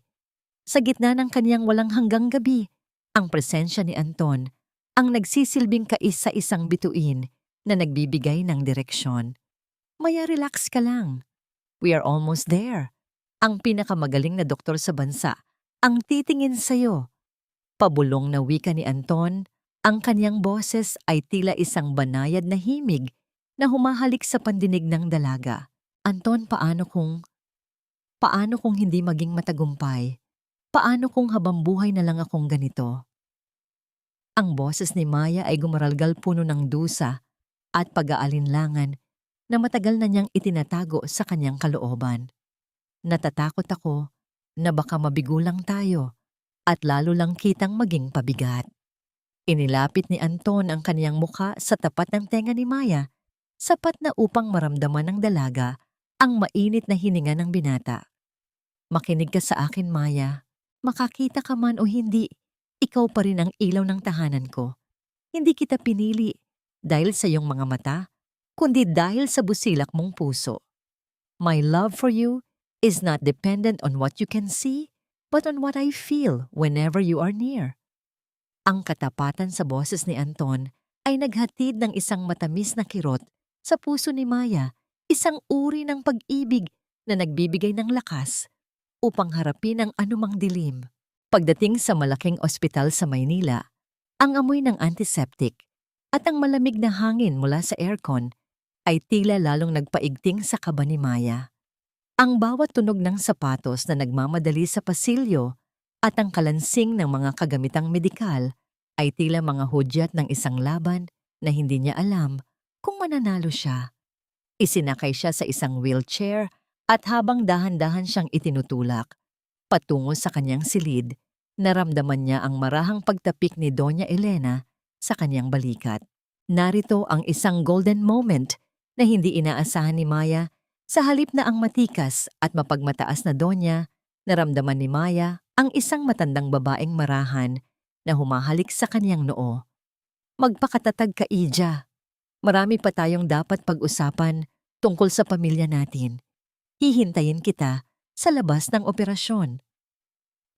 Sa gitna ng kaniyang walang hanggang gabi, ang presensya ni Anton ang nagsisilbing kaisa-isang bituin na nagbibigay ng direksyon. Maya, relax ka lang. We are almost there. Ang pinakamagaling na doktor sa bansa ang titingin sa'yo. Pabulong na wika ni Anton, ang kaniyang boses ay tila isang banayad na himig na humahalik sa pandinig ng dalaga. Anton, paano kung hindi maging matagumpay? Paano kung habang buhay na lang akong ganito? Ang boses ni Maya ay gumaralgal puno ng dusa at pag-aalinlangan na matagal na niyang itinatago sa kanyang kalooban. Natatakot ako na baka mabigulang tayo at lalo lang kitang maging pabigat. Inilapit ni Anton ang kaniyang mukha sa tapat ng tenga ni Maya, sapat na upang maramdaman ng dalaga ang mainit na hininga ng binata. Makinig ka sa akin, Maya. Makakita ka man o hindi, ikaw pa rin ang ilaw ng tahanan ko. Hindi kita pinili dahil sa iyong mga mata, kundi dahil sa busilak mong puso. My love for you is not dependent on what you can see, but on what I feel whenever you are near. Ang katapatan sa boses ni Anton ay naghatid ng isang matamis na kirot sa puso ni Maya, isang uri ng pag-ibig na nagbibigay ng lakas upang harapin ang anumang dilim. Pagdating sa malaking ospital sa Maynila, ang amoy ng antiseptic at ang malamig na hangin mula sa aircon ay tila lalong nagpaigting sa kaba ni Maya. Ang bawat tunog ng sapatos na nagmamadali sa pasilyo at ang kalansing ng mga kagamitang medikal ay tila mga hudyat ng isang laban na hindi niya alam kung mananalo siya. Isinakay siya sa isang wheelchair at habang dahan-dahan siyang itinutulak patungo sa kanyang silid, naramdaman niya ang marahang pagtapik ni Doña Elena sa kanyang balikat. Narito ang isang golden moment na hindi inaasahan ni Maya Sa halip na ang matikas at mapagmataas na donya, naramdaman ni Maya ang isang matandang babaeng marahan na humahalik sa kanyang noo. Magpakatatag ka, Ija. Marami pa tayong dapat pag-usapan tungkol sa pamilya natin. Hihintayin kita sa labas ng operasyon.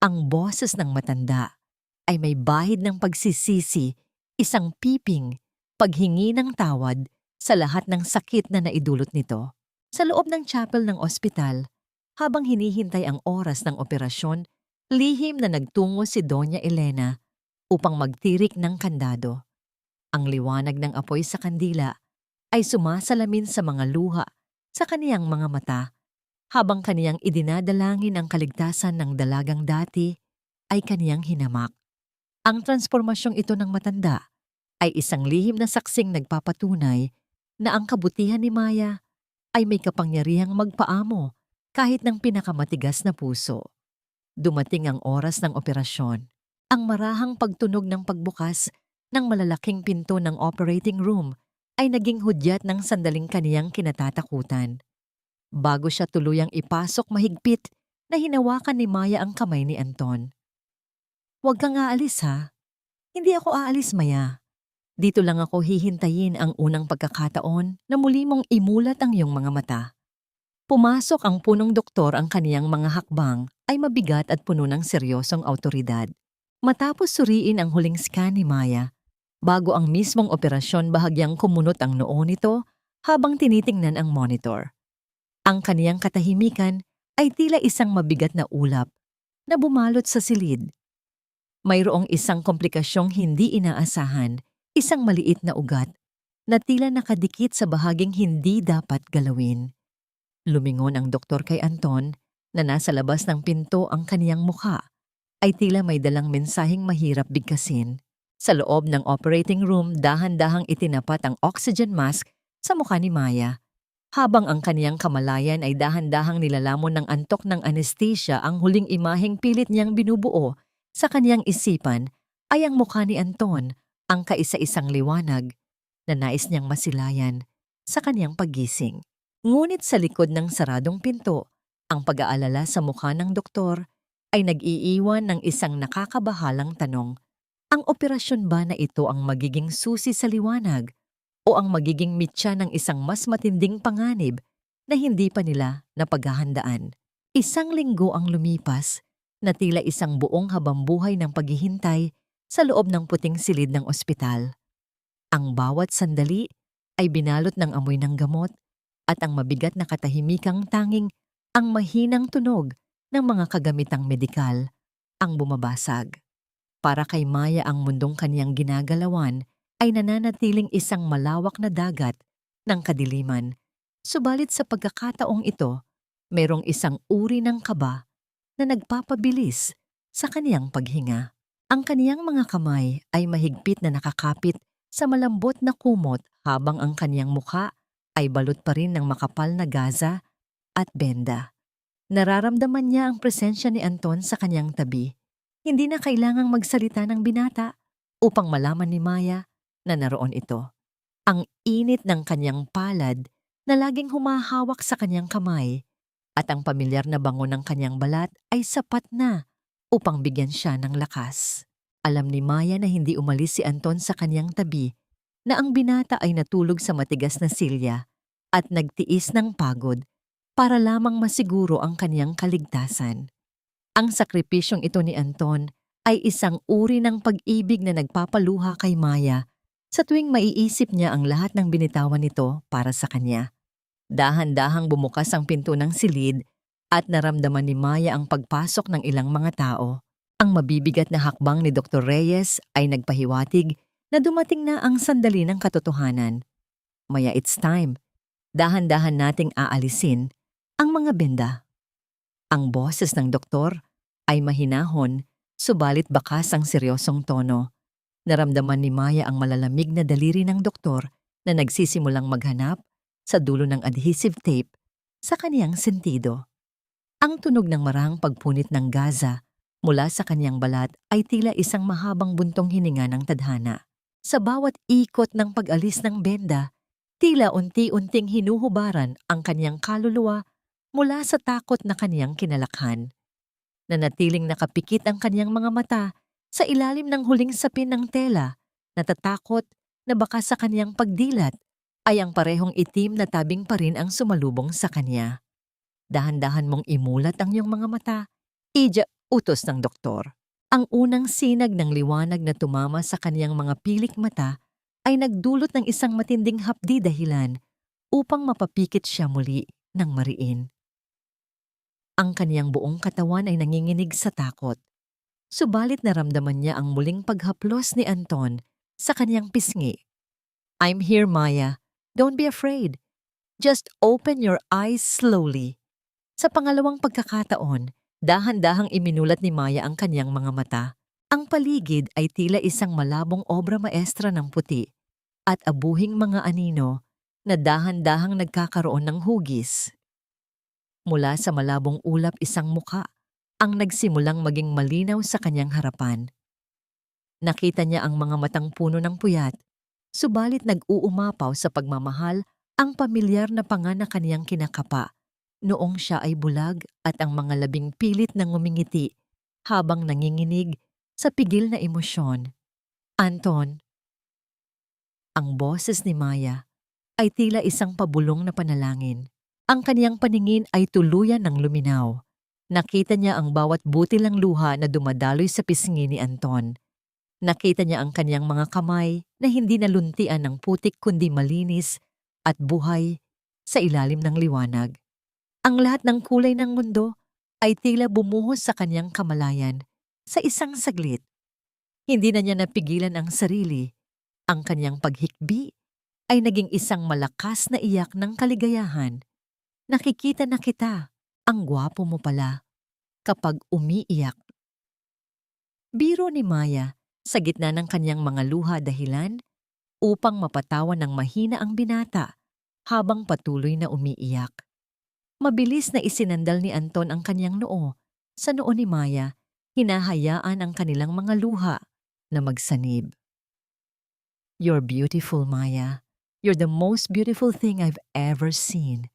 Ang boses ng matanda ay may bahid ng pagsisisi, isang piping, paghingi ng tawad sa lahat ng sakit na naidulot nito. Sa loob ng chapel ng ospital, habang hinihintay ang oras ng operasyon, lihim na nagtungo si Doña Elena upang magtirik ng kandado. Ang liwanag ng apoy sa kandila ay sumasalamin sa mga luha sa kaniyang mga mata, habang kaniyang idinadalangin ang kaligtasan ng dalagang dati ay kaniyang hinamak. Ang transformasyong ito ng matanda ay isang lihim na saksing nagpapatunay na ang kabutihan ni Maya ay may kapangyarihang magpaamo kahit ng pinakamatigas na puso. Dumating ang oras ng operasyon. Ang marahang pagtunog ng pagbukas ng malalaking pinto ng operating room ay naging hudyat ng sandaling kaniyang kinatatakutan. Bago siya tuluyang ipasok, mahigpit na hinawakan ni Maya ang kamay ni Anton. "Huwag kang aalis, ha? Hindi ako aalis, Maya. Dito lang ako hihintayin ang unang pagkakataon na muli mong imulat ang iyong mga mata." Pumasok ang punong doktor, ang kaniyang mga hakbang ay mabigat at puno ng seryosong awtoridad. Matapos suriin ang huling scan ni Maya, bago ang mismong operasyon, bahagyang kumunot ang noo nito habang tinitingnan ang monitor. Ang kaniyang katahimikan ay tila isang mabigat na ulap na bumalot sa silid. Mayroong isang komplikasyong hindi inaasahan, isang maliit na ugat na tila nakadikit sa bahaging hindi dapat galawin. Lumingon ang doktor kay Anton na nasa labas ng pinto, ang kaniyang mukha ay tila may dalang mensaheng mahirap bigkasin. Sa loob ng operating room, dahan-dahang itinapat ang oxygen mask sa mukha ni Maya, habang ang kaniyang kamalayan ay dahan-dahang nilalamon ng antok ng anesthesia. Ang huling imaheng pilit niyang binubuo sa kaniyang isipan ay ang mukha ni Anton, ang kaisa-isang liwanag na nais niyang masilayan sa kaniyang paggising. Ngunit sa likod ng saradong pinto, ang pag-aalala sa mukha ng doktor ay nag-iiwan ng isang nakakabahalang tanong. Ang operasyon ba na ito ang magiging susi sa liwanag o ang magiging mitya ng isang mas matinding panganib na hindi pa nila napaghahandaan? Isang linggo ang lumipas na tila isang buong habambuhay ng paghihintay sa loob ng puting silid ng ospital. Ang bawat sandali ay binalot ng amoy ng gamot at ang mabigat na katahimikang tanging ang mahinang tunog ng mga kagamitang medikal ang bumabasag. Para kay Maya, ang mundong kaniyang ginagalawan ay nananatiling isang malawak na dagat ng kadiliman. Subalit sa pagkakataong ito, mayroong isang uri ng kaba na nagpapabilis sa kaniyang paghinga. Ang kaniyang mga kamay ay mahigpit na nakakapit sa malambot na kumot, habang ang kaniyang mukha ay balot pa rin ng makapal na gaza at benda. Nararamdaman niya ang presensya ni Anton sa kaniyang tabi. Hindi na kailangang magsalita ng binata upang malaman ni Maya na naroon ito. Ang init ng kaniyang palad na laging humahawak sa kaniyang kamay at ang pamilyar na bango ng kaniyang balat ay sapat na upang bigyan siya ng lakas. Alam ni Maya na hindi umalis si Anton sa kaniyang tabi, na ang binata ay natulog sa matigas na silya at nagtiis ng pagod para lamang masiguro ang kaniyang kaligtasan. Ang sakripisyong ito ni Anton ay isang uri ng pag-ibig na nagpapaluha kay Maya sa tuwing maiisip niya ang lahat ng binitawan nito para sa kanya. Dahan-dahang bumukas ang pinto ng silid at naramdaman ni Maya ang pagpasok ng ilang mga tao. Ang mabibigat na hakbang ni Dr. Reyes ay nagpahiwatig na dumating na ang sandali ng katotohanan. "Maya, it's time. Dahan-dahan nating aalisin ang mga benda." Ang boses ng doktor ay mahinahon, subalit bakas ang seryosong tono. Naramdaman ni Maya ang malalamig na daliri ng doktor na nagsisimulang maghanap sa dulo ng adhesive tape sa kaniyang sentido. Ang tunog ng marahang pagpunit ng gaza mula sa kaniyang balat ay tila isang mahabang buntong hininga ng tadhana. Sa bawat ikot ng pag-alis ng benda, Tila unti-unting hinuhubaran ang kanyang kaluluwa mula sa takot na kanyang kinalakhan. Nanatiling nakapikit ang kanyang mga mata sa ilalim ng huling sapin ng tela, natatakot na baka sa kanyang pagdilat ay ang parehong itim na tabing pa rin ang sumalubong sa kanya. Dahan-dahan mong imulat ang iyong mga mata, Ija, utos ng doktor. Ang unang sinag ng liwanag na tumama sa kanyang mga pilik mata ay nagdulot ng isang matinding hapdi dahilan upang mapapikit siya muli ng mariin. Ang kanyang buong katawan ay nanginginig sa takot. Subalit naramdaman niya ang muling paghaplos ni Anton sa kanyang pisngi. "I'm here, Maya. Don't be afraid. Just open your eyes slowly." Sa pangalawang pagkakataon, dahan-dahang iminulat ni Maya ang kanyang mga mata. Ang paligid ay tila isang malabong obra maestra ng puti at abuhing mga anino na dahan-dahang nagkakaroon ng hugis. Mula sa malabong ulap isang muka ang nagsimulang maging malinaw sa kanyang harapan. Nakita niya ang mga matang puno ng puyat, subalit nag-uumapaw sa pagmamahal ang pamilyar na panga na kaniyang kinakapa noong siya ay bulag at ang mga labing pilit na ngumingiti habang nanginginig sa pigil na emosyon. "Anton." Ang boses ni Maya ay tila isang pabulong na panalangin. Ang kaniyang paningin ay tuluyan ng luminaw. Nakita niya ang bawat butil ng luha na dumadaloy sa pisngi ni Anton. Nakita niya ang kaniyang mga kamay na hindi naluntian ng putik kundi malinis at buhay sa ilalim ng liwanag. Ang lahat ng kulay ng mundo ay tila bumuhos sa kaniyang kamalayan sa isang saglit. Hindi na niya napigilan ang sarili. Ang kaniyang paghikbi ay naging isang malakas na iyak ng kaligayahan. "Nakikita na kita. Ang gwapo mo pala." Kapag umiiyak. Biro ni Maya sa gitna ng kanyang mga luha dahilan upang mapatawan ng mahina ang binata habang patuloy na umiiyak. Mabilis na isinandal ni Anton ang kanyang noo sa noo ni Maya, hinahayaan ang kanilang mga luha na magsanib. "You're beautiful, Maya. You're the most beautiful thing I've ever seen."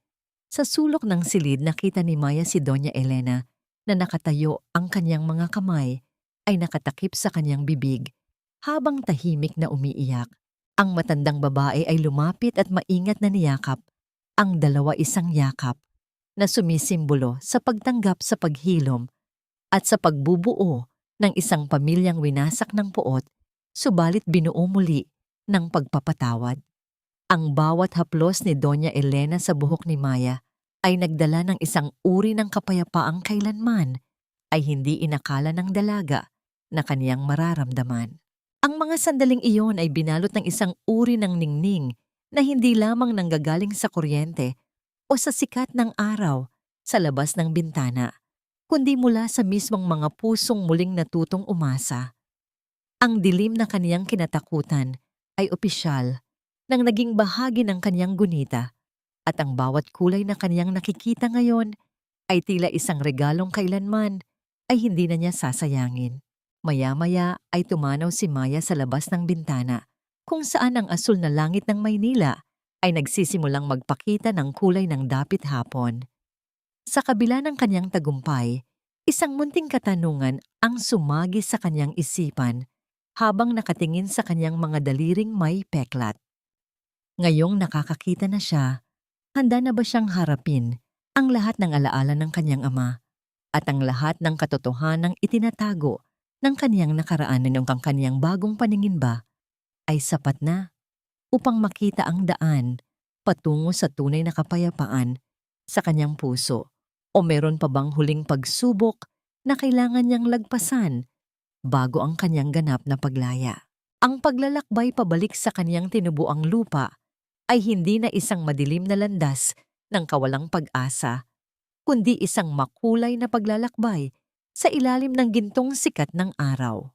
Sa sulok ng silid nakita ni Maya si Doña Elena na nakatayo, ang kanyang mga kamay ay nakatakip sa kanyang bibig habang tahimik na umiiyak. Ang matandang babae ay lumapit at maingat na niyakap ang dalawa, isang yakap na sumisimbolo sa pagtanggap sa paghilom at sa pagbubuo ng isang pamilyang winasak ng puot, subalit binuo muli ng pagpapatawad. Ang bawat haplos ni Doña Elena sa buhok ni Maya ay nagdala ng isang uri ng kapayapaang kailanman ay hindi inakala ng dalaga na kaniyang mararamdaman. Ang mga sandaling iyon ay binalot ng isang uri ng ningning na hindi lamang nanggagaling sa kuryente o sa sikat ng araw sa labas ng bintana, kundi mula sa mismong mga pusong muling natutong umasa. Ang dilim na kaniyang kinatakutan ay opisyal nang naging bahagi ng kaniyang gunita, at ang bawat kulay na kaniyang nakikita ngayon ay tila isang regalong kailanman ay hindi na niya sasayangin. Maya-maya ay tumanaw si Maya sa labas ng bintana kung saan ang asul na langit ng Maynila ay nagsisimulang magpakita ng kulay ng dapit hapon. Sa kabila ng kaniyang tagumpay, isang munting katanungan ang sumagi sa kaniyang isipan habang nakatingin sa kaniyang mga daliring may peklat. Ngayong nakakakita na siya, handa na ba siyang harapin ang lahat ng alaala ng kanyang ama at ang lahat ng katotohanang itinatago ng kaniyang nakaraan noong ang kaniyang bagong paningin ba ay sapat na upang makita ang daan patungo sa tunay na kapayapaan sa kanyang puso, o meron pa bang huling pagsubok na kailangan niyang lagpasan bago ang kanyang ganap na paglaya? Ang paglalakbay pabalik sa kaniyang tinubuang lupa ay hindi na isang madilim na landas ng kawalang pag-asa, kundi isang makulay na paglalakbay sa ilalim ng gintong sikat ng araw.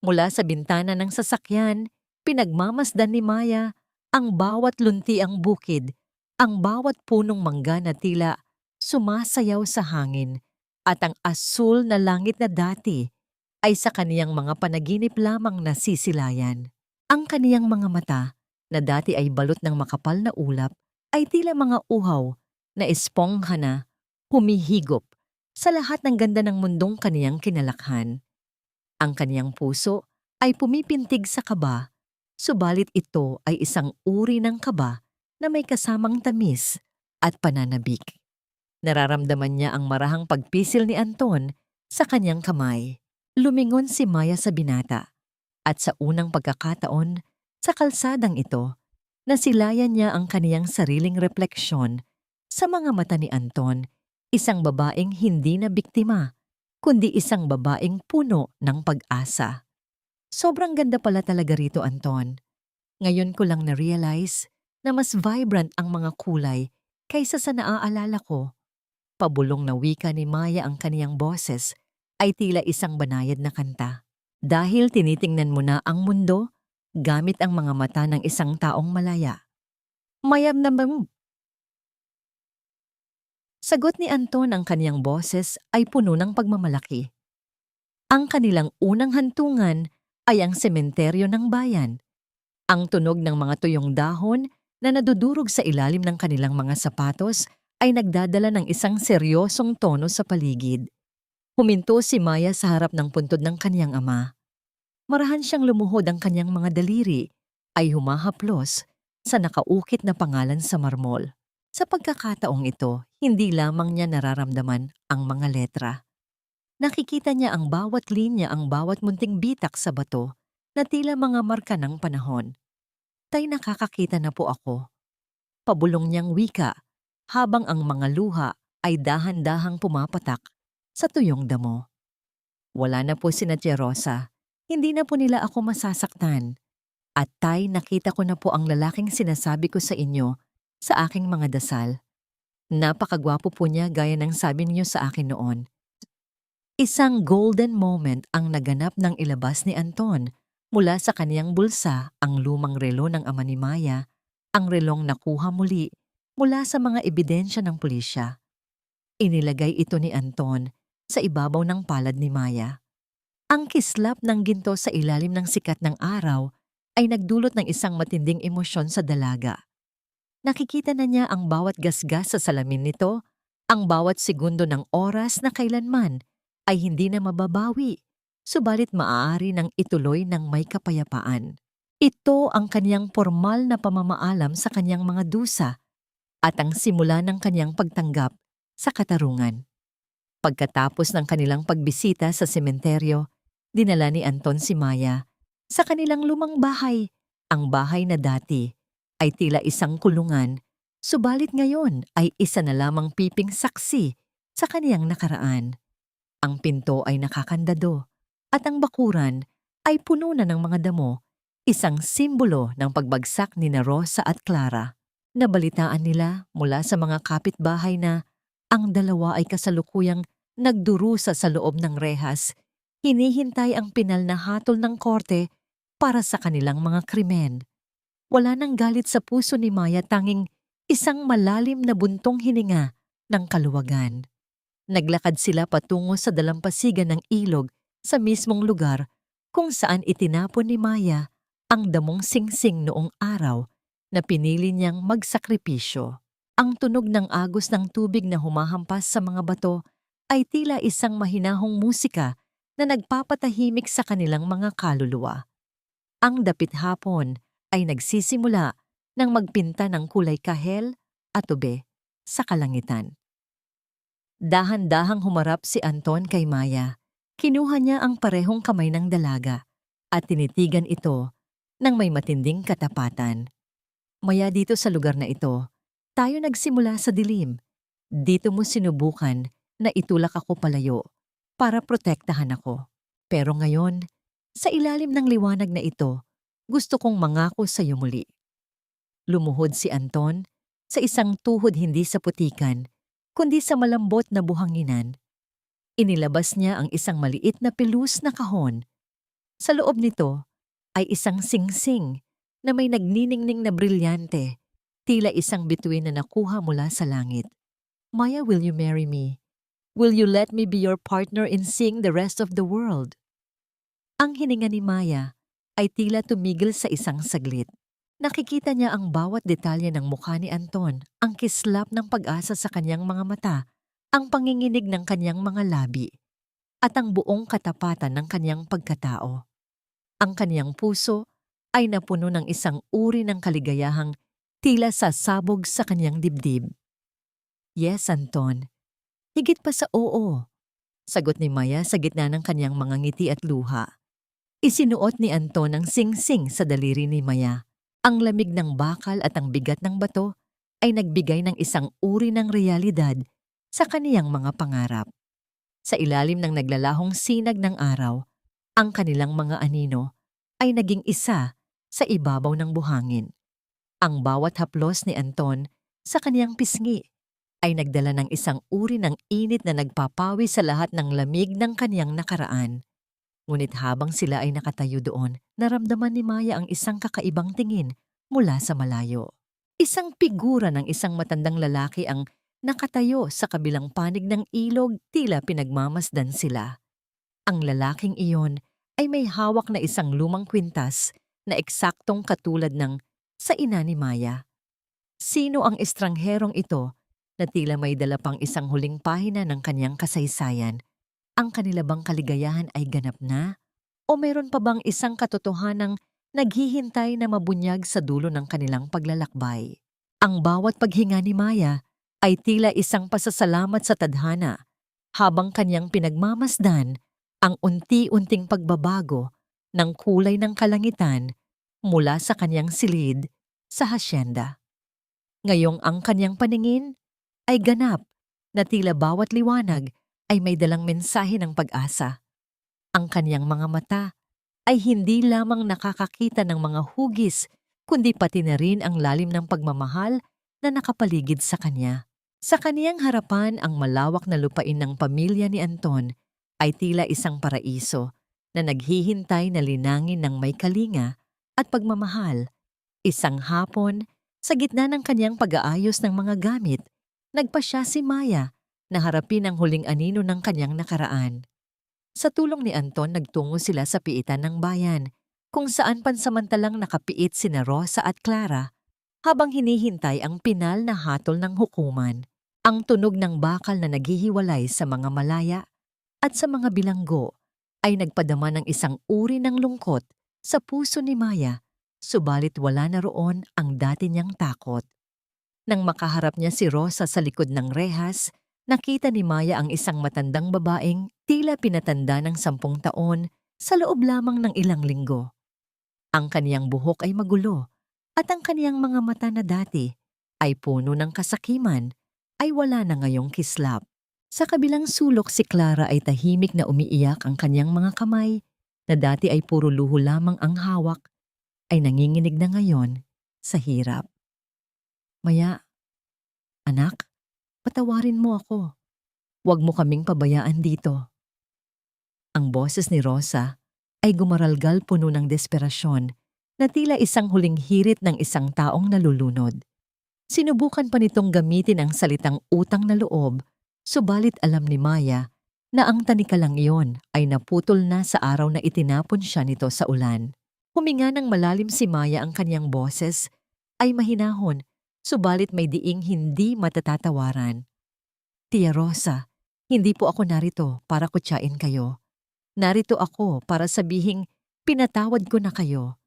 Mula sa bintana ng sasakyan, pinagmamasdan ni Maya ang bawat luntiang bukid, ang bawat punong mangga na tila sumasayaw sa hangin, at ang asul na langit na dati ay sa kaniyang mga panaginip lamang nasisilayan. Ang kaniyang mga mata na dati ay balot ng makapal na ulap ay tila mga uhaw na espongha na humihigop sa lahat ng ganda ng mundong kaniyang kinalakhan. Ang kaniyang puso ay pumipintig sa kaba, subalit ito ay isang uri ng kaba na may kasamang tamis at pananabik. Nararamdaman niya ang marahang pagpisil ni Anton sa kanyang kamay. Lumingon si Maya sa binata at sa unang pagkakataon sa kalsadang ito, nasilayan niya ang kaniyang sariling refleksyon sa mga mata ni Anton, isang babaeng hindi na biktima, kundi isang babaeng puno ng pag-asa. Sobrang ganda pala talaga rito, Anton. Ngayon ko lang na-realize na mas vibrant ang mga kulay kaysa sa naaalala ko. Pabulong na wika ni Maya ang kaniyang boses ay tila isang banayad na kanta. Dahil tinitingnan mo na ang mundo gamit ang mga mata ng isang taong malaya. Mayam naman. Sagot ni Anton, ang kaniyang boses ay puno ng pagmamalaki. Ang kanilang unang hantungan ay ang sementeryo ng bayan. Ang tunog ng mga tuyong dahon na nadudurog sa ilalim ng kanilang mga sapatos ay nagdadala ng isang seryosong tono sa paligid. Huminto si Maya sa harap ng puntod ng kaniyang ama. Marahan siyang lumuhod, ang kaniyang mga daliri ay humahaplos sa nakaukit na pangalan sa marmol. Sa pagkakataong ito, hindi lamang niya nararamdaman ang mga letra. Nakikita niya ang bawat linya, ang bawat munting bitak sa bato na tila mga marka ng panahon. Tay, nakakakita na po ako. Pabulong niyang wika habang ang mga luha ay dahan-dahang pumapatak sa tuyong damo. Wala na po sina Tia Rosa. Hindi na po nila ako masasaktan. At tay, nakita ko na po ang lalaking sinasabi ko sa inyo sa aking mga dasal. Napakagwapo po niya gaya ng sabi niyo sa akin noon. Isang golden moment ang naganap nang ilabas ni Anton mula sa kaniyang bulsa ang lumang relo ng ama ni Maya, ang relong nakuha muli mula sa mga ebidensya ng pulisya. Inilagay ito ni Anton sa ibabaw ng palad ni Maya. Ang kislap ng ginto sa ilalim ng sikat ng araw ay nagdulot ng isang matinding emosyon sa dalaga. Nakikita na niya ang bawat gasgas sa salamin nito, ang bawat segundo ng oras na kailanman ay hindi na mababawi, subalit maaari nang ituloy ng may kapayapaan. Ito ang kaniyang formal na pamamaalam sa kaniyang mga dusa at ang simula ng kaniyang pagtanggap sa katarungan. Pagkatapos ng kanilang pagbisita sa sementeryo, dinala ni Anton si Maya sa kanilang lumang bahay. Ang bahay na dati ay tila isang kulungan, subalit ngayon ay isa na lamang piping saksi sa kaniyang nakaraan. Ang pinto ay nakakandado at ang bakuran ay puno na ng mga damo, isang simbolo ng pagbagsak ni Rosa at Clara. Nabalitaan nila mula sa mga kapitbahay na ang dalawa ay kasalukuyang nagdurusa sa loob ng rehas, hinihintay ang pinal na hatol ng korte para sa kanilang mga krimen. Wala nang galit sa puso ni Maya, tanging isang malalim na buntong hininga ng kaluwagan. Naglakad sila patungo sa dalampasigan ng ilog sa mismong lugar kung saan itinapon ni Maya ang damong singsing noong araw na pinili niyang magsakripisyo. Ang tunog ng agos ng tubig na humahampas sa mga bato ay tila isang mahinahong musika na nagpapatahimik sa kanilang mga kaluluwa. Ang dapit hapon ay nagsisimula nang magpinta ng kulay kahel at ube sa kalangitan. Dahan-dahang humarap si Anton kay Maya. Kinuha niya ang parehong kamay ng dalaga at tinitigan ito ng may matinding katapatan. Maya, dito sa lugar na ito, tayo nagsimula sa dilim. Dito mo sinubukan na itulak ako palayo para protektahan ako. Pero ngayon, sa ilalim ng liwanag na ito, gusto kong mangako sa iyo muli. Lumuhod si Anton sa isang tuhod, hindi sa putikan, kundi sa malambot na buhanginan. Inilabas niya ang isang maliit na pilus na kahon. Sa loob nito ay isang singsing na may nagniningning na brilyante, tila isang bituin na nakuha mula sa langit. Maya, will you marry me? Will you let me be your partner in seeing the rest of the world? Ang hininga ni Maya ay tila tumigil sa isang saglit. Nakikita niya ang bawat detalye ng mukha ni Anton, ang kislap ng pag-asa sa kanyang mga mata, ang panginginig ng kanyang mga labi, at ang buong katapatan ng kanyang pagkatao. Ang kanyang puso ay napuno ng isang uri ng kaligayahang tila sasabog sa kanyang dibdib. Yes, Anton. Higit pa sa oo, sagot ni Maya sa gitna ng kanyang mga ngiti at luha. Isinuot ni Anton ang singsing sa daliri ni Maya. Ang lamig ng bakal at ang bigat ng bato ay nagbigay ng isang uri ng realidad sa kaniyang mga pangarap. Sa ilalim ng naglalahong sinag ng araw, ang kanilang mga anino ay naging isa sa ibabaw ng buhangin. Ang bawat haplos ni Anton sa kaniyang pisngi ay nagdala ng isang uri ng init na nagpapawi sa lahat ng lamig ng kaniyang nakaraan. Ngunit habang sila ay nakatayo doon, naramdaman ni Maya ang isang kakaibang tingin mula sa malayo. Isang figura ng isang matandang lalaki ang nakatayo sa kabilang panig ng ilog, tila pinagmamasdan sila. Ang lalaking iyon ay may hawak na isang lumang kwintas na eksaktong katulad ng sa ina ni Maya. Sino ang estrangherong ito na tila may dala pang isang huling pahina ng kanyang kasaysayan? Ang kanila bang kaligayahan ay ganap na? O mayroon pa bang isang katotohanang naghihintay na mabunyag sa dulo ng kanilang paglalakbay? Ang bawat paghinga ni Maya ay tila isang pasasalamat sa tadhana, habang kanyang pinagmamasdan ang unti-unting pagbabago ng kulay ng kalangitan mula sa kanyang silid sa hasyenda. Ngayong ang kanyang paningin ay ganap na tila bawat liwanag ay may dalang mensahe ng pag-asa. Ang kanyang mga mata ay hindi lamang nakakakita ng mga hugis, kundi pati na rin ang lalim ng pagmamahal na nakapaligid sa kanya. Sa kaniyang harapan, ang malawak na lupain ng pamilya ni Anton ay tila isang paraiso na naghihintay na linangin ng may kalinga at pagmamahal. Isang hapon, sa gitna ng kanyang pag-aayos ng mga gamit, nagpasya si Maya na harapin ang huling anino ng kanyang nakaraan. Sa tulong ni Anton, nagtungo sila sa piitan ng bayan, kung saan pansamantalang nakapiit sina Rosa at Clara habang hinihintay ang pinal na hatol ng hukuman. Ang tunog ng bakal na naghihiwalay sa mga malaya at sa mga bilanggo ay nagpadama ng isang uri ng lungkot sa puso ni Maya, subalit wala na roon ang dati niyang takot. Nang makaharap niya si Rosa sa likod ng rehas, nakita ni Maya ang isang matandang babaeng tila pinatanda ng 10 taon sa loob lamang ng ilang linggo. Ang kaniyang buhok ay magulo at ang kaniyang mga mata na dati ay puno ng kasakiman ay wala na ngayong kislap. Sa kabilang sulok si Clara ay tahimik na umiiyak, ang kaniyang mga kamay na dati ay puro luho lamang ang hawak ay nanginginig na ngayon sa hirap. Maya, anak, patawarin mo ako. Huwag mo kaming pabayaan dito. Ang boses ni Rosa ay gumaralgal, puno ng desperasyon na tila isang huling hirit ng isang taong nalulunod. Sinubukan pa nitong gamitin ang salitang utang na loob, subalit alam ni Maya na ang tanikalang iyon ay naputol na sa araw na itinapon siya nito sa ulan. Huminga ng malalim si Maya, ang kanyang boses ay mahinahon, subalit may diing hindi matatatawaran. Tia Rosa, hindi po ako narito para kutsain kayo. Narito ako para sabihing pinatawad ko na kayo.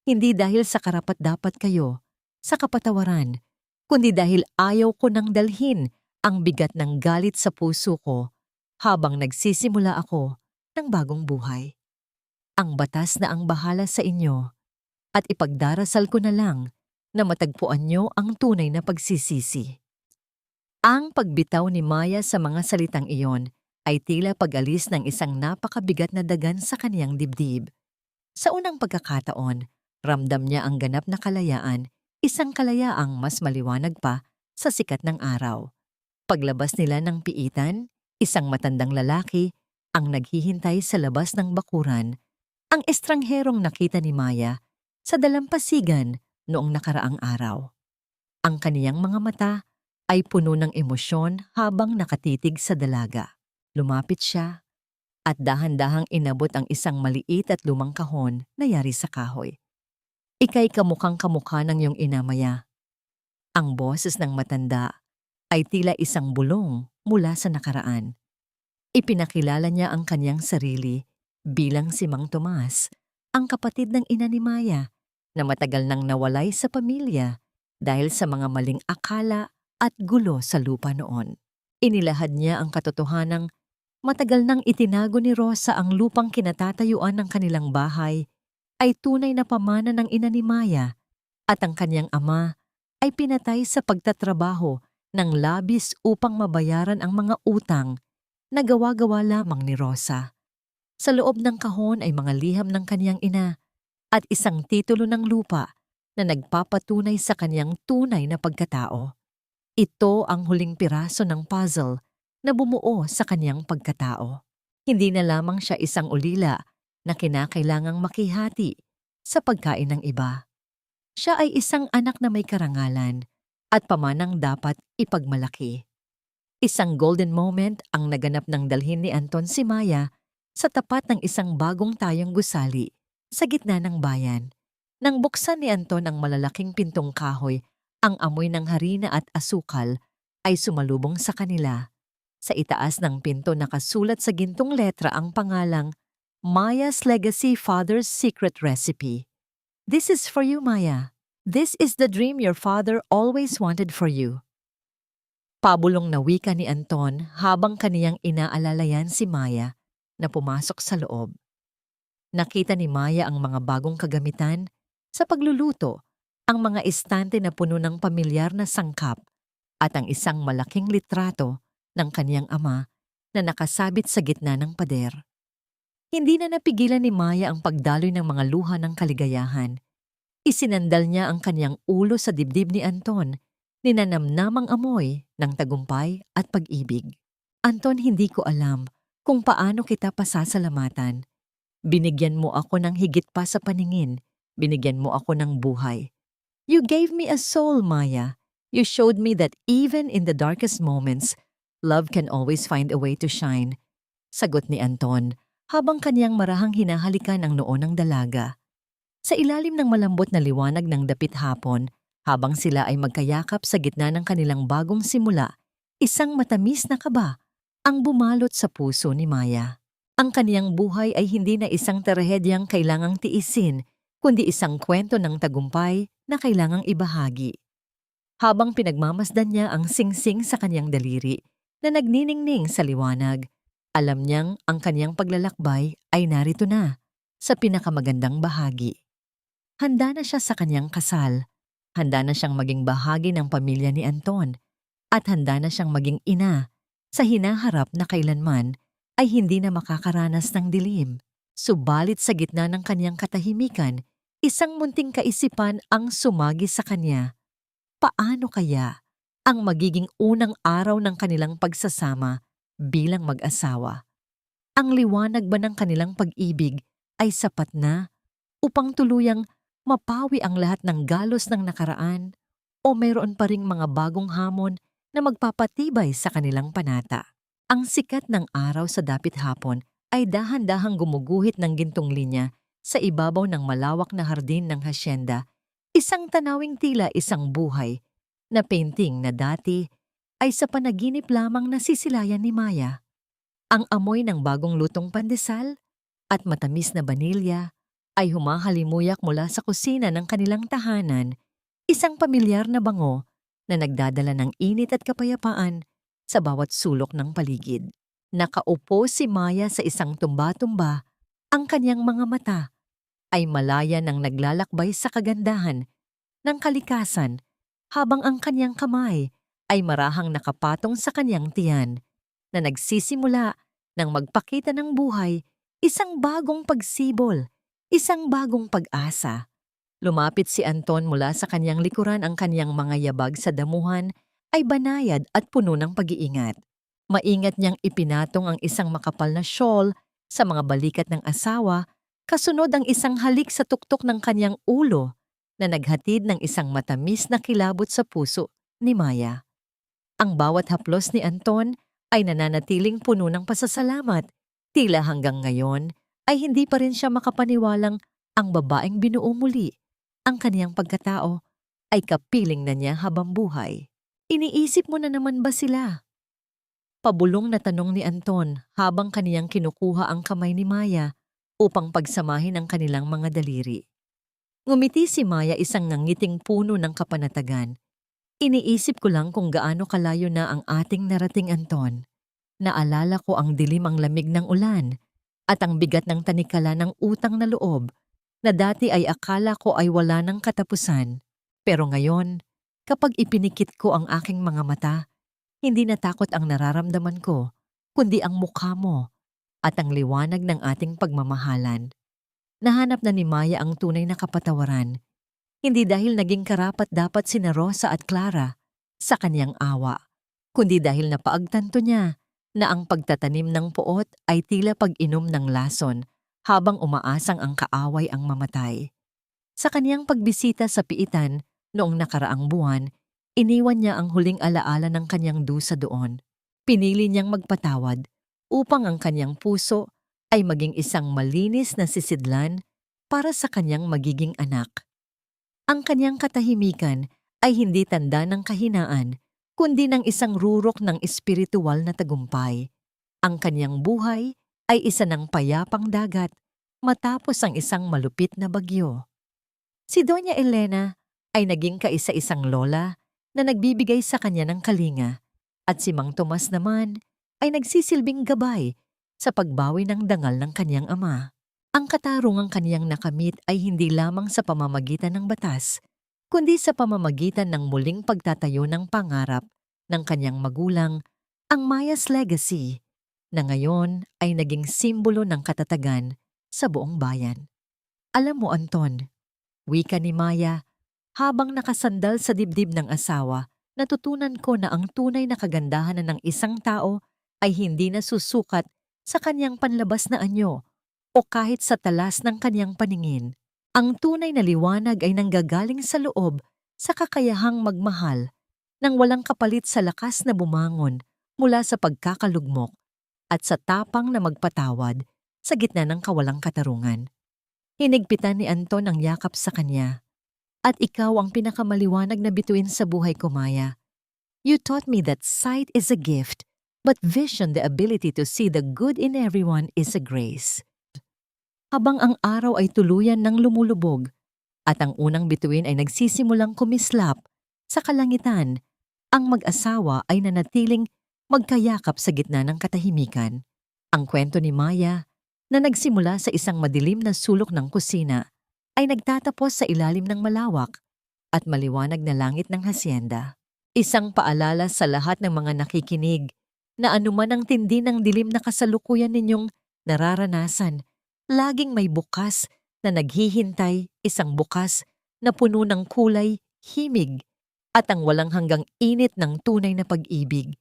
Hindi dahil sa karapat-dapat kayo, sa kapatawaran, kundi dahil ayaw ko nang dalhin ang bigat ng galit sa puso ko habang nagsisimula ako ng bagong buhay. Ang batas na ang bahala sa inyo at ipagdarasal ko na lang na matagpuan nyo ang tunay na pagsisisi. Ang pagbitaw ni Maya sa mga salitang iyon ay tila pag-alis ng isang napakabigat na dagan sa kaniyang dibdib. Sa unang pagkakataon, ramdam niya ang ganap na kalayaan, isang kalayaang mas maliwanag pa sa sikat ng araw. Paglabas nila ng piitan, isang matandang lalaki ang naghihintay sa labas ng bakuran, ang estrangherong nakita ni Maya sa dalampasigan noong nakaraang araw. Ang kaniyang mga mata ay puno ng emosyon habang nakatitig sa dalaga. Lumapit siya at dahan-dahang inabot ang isang maliit at lumang kahon na yari sa kahoy. Ika'y kamukhang kamukha ng iyong ina, Maya. Ang boses ng matanda ay tila isang bulong mula sa nakaraan. Ipinakilala niya ang kanyang sarili bilang si Mang Tomas, ang kapatid ng ina ni Maya na matagal nang nawalay sa pamilya dahil sa mga maling akala at gulo sa lupa noon. Inilahad niya ang katotohanang matagal nang itinago ni Rosa ang lupang kinatatayuan ng kanilang bahay ay tunay na pamana ng ina ni Maya at ang kanyang ama ay pinatay sa pagtatrabaho ng labis upang mabayaran ang mga utang na gawa-gawa lamang ni Rosa. Sa loob ng kahon ay mga liham ng kanyang ina at isang titulo ng lupa na nagpapatunay sa kanyang tunay na pagkatao. Ito ang huling piraso ng puzzle na bumuo sa kanyang pagkatao. Hindi na lamang siya isang ulila na kinakailangang makihati sa pagkain ng iba. Siya ay isang anak na may karangalan at pamanang dapat ipagmalaki. Isang golden moment ang naganap ng dalhin ni Anton si Maya sa tapat ng isang bagong tayong gusali sa gitna ng bayan. Nang buksan ni Anton ang malalaking pintong kahoy, ang amoy ng harina at asukal ay sumalubong sa kanila. Sa itaas ng pinto nakasulat sa gintong letra ang pangalang Maya's Legacy Father's Secret Recipe. This is for you, Maya. This is the dream your father always wanted for you. Pabulong na wika ni Anton habang kaniyang inaalalayan si Maya na pumasok sa loob. Nakita ni Maya ang mga bagong kagamitan sa pagluluto, ang mga estante na puno ng pamilyar na sangkap at ang isang malaking litrato ng kaniyang ama na nakasabit sa gitna ng pader. Hindi na napigilan ni Maya ang pagdaloy ng mga luha ng kaligayahan. Isinandal niya ang kaniyang ulo sa dibdib ni Anton, ninanamnamang amoy ng tagumpay at pag-ibig. Anton, hindi ko alam kung paano kita pasasalamatan. Binigyan mo ako ng higit pa sa paningin. Binigyan mo ako ng buhay. You gave me a soul, Maya. You showed me that even in the darkest moments, love can always find a way to shine. Sagot ni Anton habang kaniyang marahang hinahalikan ang noo ng dalaga. Sa ilalim ng malambot na liwanag ng dapit hapon, habang sila ay magkayakap sa gitna ng kanilang bagong simula, isang matamis na kaba ang bumalot sa puso ni Maya. Ang kaniyang buhay ay hindi na isang trahedyang kailangang tiisin, kundi isang kwento ng tagumpay na kailangang ibahagi. Habang pinagmamasdan niya ang singsing sa kanyang daliri na nagniningning sa liwanag, alam niyang ang kanyang paglalakbay ay narito na, sa pinakamagandang bahagi. Handa na siya sa kanyang kasal, handa na siyang maging bahagi ng pamilya ni Anton, at handa na siyang maging ina sa hinaharap na kailanman ay hindi na makakaranas ng dilim. Subalit sa gitna ng kanyang katahimikan, isang munting kaisipan ang sumagi sa kanya. Paano kaya ang magiging unang araw ng kanilang pagsasama bilang mag-asawa? Ang liwanag ba ng kanilang pag-ibig ay sapat na upang tuluyang mapawi ang lahat ng galos ng nakaraan o mayroon pa ring mga bagong hamon na magpapatibay sa kanilang panata? Ang sikat ng araw sa dapit hapon ay dahan-dahang gumuguhit ng gintong linya sa ibabaw ng malawak na hardin ng hasyenda, isang tanawing tila isang buhay na painting na dati ay sa panaginip lamang nasisilayan ni Maya. Ang amoy ng bagong lutong pandesal at matamis na banilya ay humahalimuyak mula sa kusina ng kanilang tahanan, isang pamilyar na bango na nagdadala ng init at kapayapaan sa bawat sulok ng paligid. Nakaupo si Maya sa isang tumba-tumba, ang kanyang mga mata ay malaya nang naglalakbay sa kagandahan ng kalikasan habang ang kanyang kamay ay marahang nakapatong sa kanyang tiyan na nagsisimula ng magpakita ng buhay, isang bagong pagsibol, isang bagong pag-asa. Lumapit si Anton mula sa kanyang likuran, ang kanyang mga yabag sa damuhan ay banayad at puno ng pag-iingat. Maingat niyang ipinatong ang isang makapal na shawl sa mga balikat ng asawa, kasunod ang isang halik sa tuktok ng kanyang ulo na naghatid ng isang matamis na kilabot sa puso ni Maya. Ang bawat haplos ni Anton ay nananatiling puno ng pasasalamat. Tila hanggang ngayon ay hindi pa rin siya makapaniwalang ang babaeng binuo muli Ang kaniyang pagkatao ay kapiling na niya habang buhay. Iniisip mo na naman ba sila? Pabulong na tanong ni Anton habang kaniyang kinukuha ang kamay ni Maya upang pagsamahin ang kanilang mga daliri. Ngumiti si Maya, isang nangiting puno ng kapanatagan. Iniisip ko lang kung gaano kalayo na ang ating narating, Anton. Naalala ko ang dilim, ang lamig ng ulan at ang bigat ng tanikala ng utang na loob na dati ay akala ko ay wala ng katapusan. Pero ngayon, kapag ipinikit ko ang aking mga mata, hindi na takot ang nararamdaman ko, kundi ang mukha mo at ang liwanag ng ating pagmamahalan. Nahanap na ni Maya ang tunay na kapatawaran, hindi dahil naging karapat-dapat sina Rosa at Clara sa kanyang awa, kundi dahil napaagtanto niya na ang pagtatanim ng puot ay tila pag-inom ng lason habang umaasang ang kaaway ang mamatay. Sa kaniyang pagbisita sa piitan noong nakaraang buwan, iniwan niya ang huling alaala ng kanyang dusa doon. Pinili niyang magpatawad upang ang kanyang puso ay maging isang malinis na sisidlan para sa kanyang magiging anak. Ang kanyang katahimikan ay hindi tanda ng kahinaan, kundi ng isang rurok ng espiritual na tagumpay. Ang kanyang buhay ay isa ng payapang dagat matapos ang isang malupit na bagyo. Si Doña Elena ay naging kaisa-isang lola na nagbibigay sa kanya ng kalinga, at si Mang Tomas naman ay nagsisilbing gabay sa pagbawi ng dangal ng kanyang ama. Ang katarungang kaniyang nakamit ay hindi lamang sa pamamagitan ng batas, kundi sa pamamagitan ng muling pagtatayo ng pangarap ng kanyang magulang, ang Maya's legacy, na ngayon ay naging simbolo ng katatagan sa buong bayan. Alam mo, Anton, wika ni Maya, habang nakasandal sa dibdib ng asawa, natutunan ko na ang tunay na kagandahan ng isang tao ay hindi nasusukat sa kanyang panlabas na anyo o kahit sa talas ng kanyang paningin. Ang tunay na liwanag ay nanggagaling sa loob, sa kakayahang magmahal, nang walang kapalit, sa lakas na bumangon mula sa pagkakalugmok at sa tapang na magpatawad sa gitna ng kawalang katarungan. Hinigpitan ni Anton ang yakap sa kanya. At ikaw ang pinakamaliwanag na bituin sa buhay ko, Maya. You taught me that sight is a gift, but vision, the ability to see the good in everyone, is a grace. Habang ang araw ay tuluyan ng lumulubog at ang unang bituin ay nagsisimulang kumislap sa kalangitan, ang mag-asawa ay nanatiling magkayakap sa gitna ng katahimikan. Ang kwento ni Maya, na nagsimula sa isang madilim na sulok ng kusina, ay nagtatapos sa ilalim ng malawak at maliwanag na langit ng hasyenda. Isang paalala sa lahat ng mga nakikinig na anuman ang tindi ng dilim na kasalukuyan ninyong nararanasan, laging may bukas na naghihintay, isang bukas na puno ng kulay, himig, at ang walang hanggang init ng tunay na pag-ibig.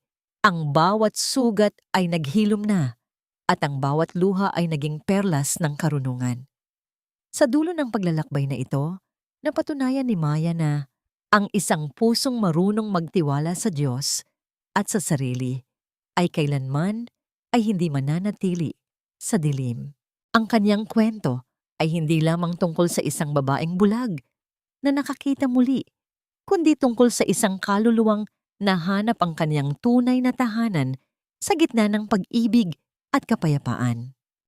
Ang bawat sugat ay naghilom na, at ang bawat luha ay naging perlas ng karunungan. Sa dulo ng paglalakbay na ito, napatunayan ni Maya na ang isang pusong marunong magtiwala sa Diyos at sa sarili ay kailanman ay hindi mananatili sa dilim. Ang kanyang kwento ay hindi lamang tungkol sa isang babaeng bulag na nakakita muli, kundi tungkol sa isang kaluluwang nahanap ang kanyang tunay na tahanan sa gitna ng pag-ibig at kapayapaan.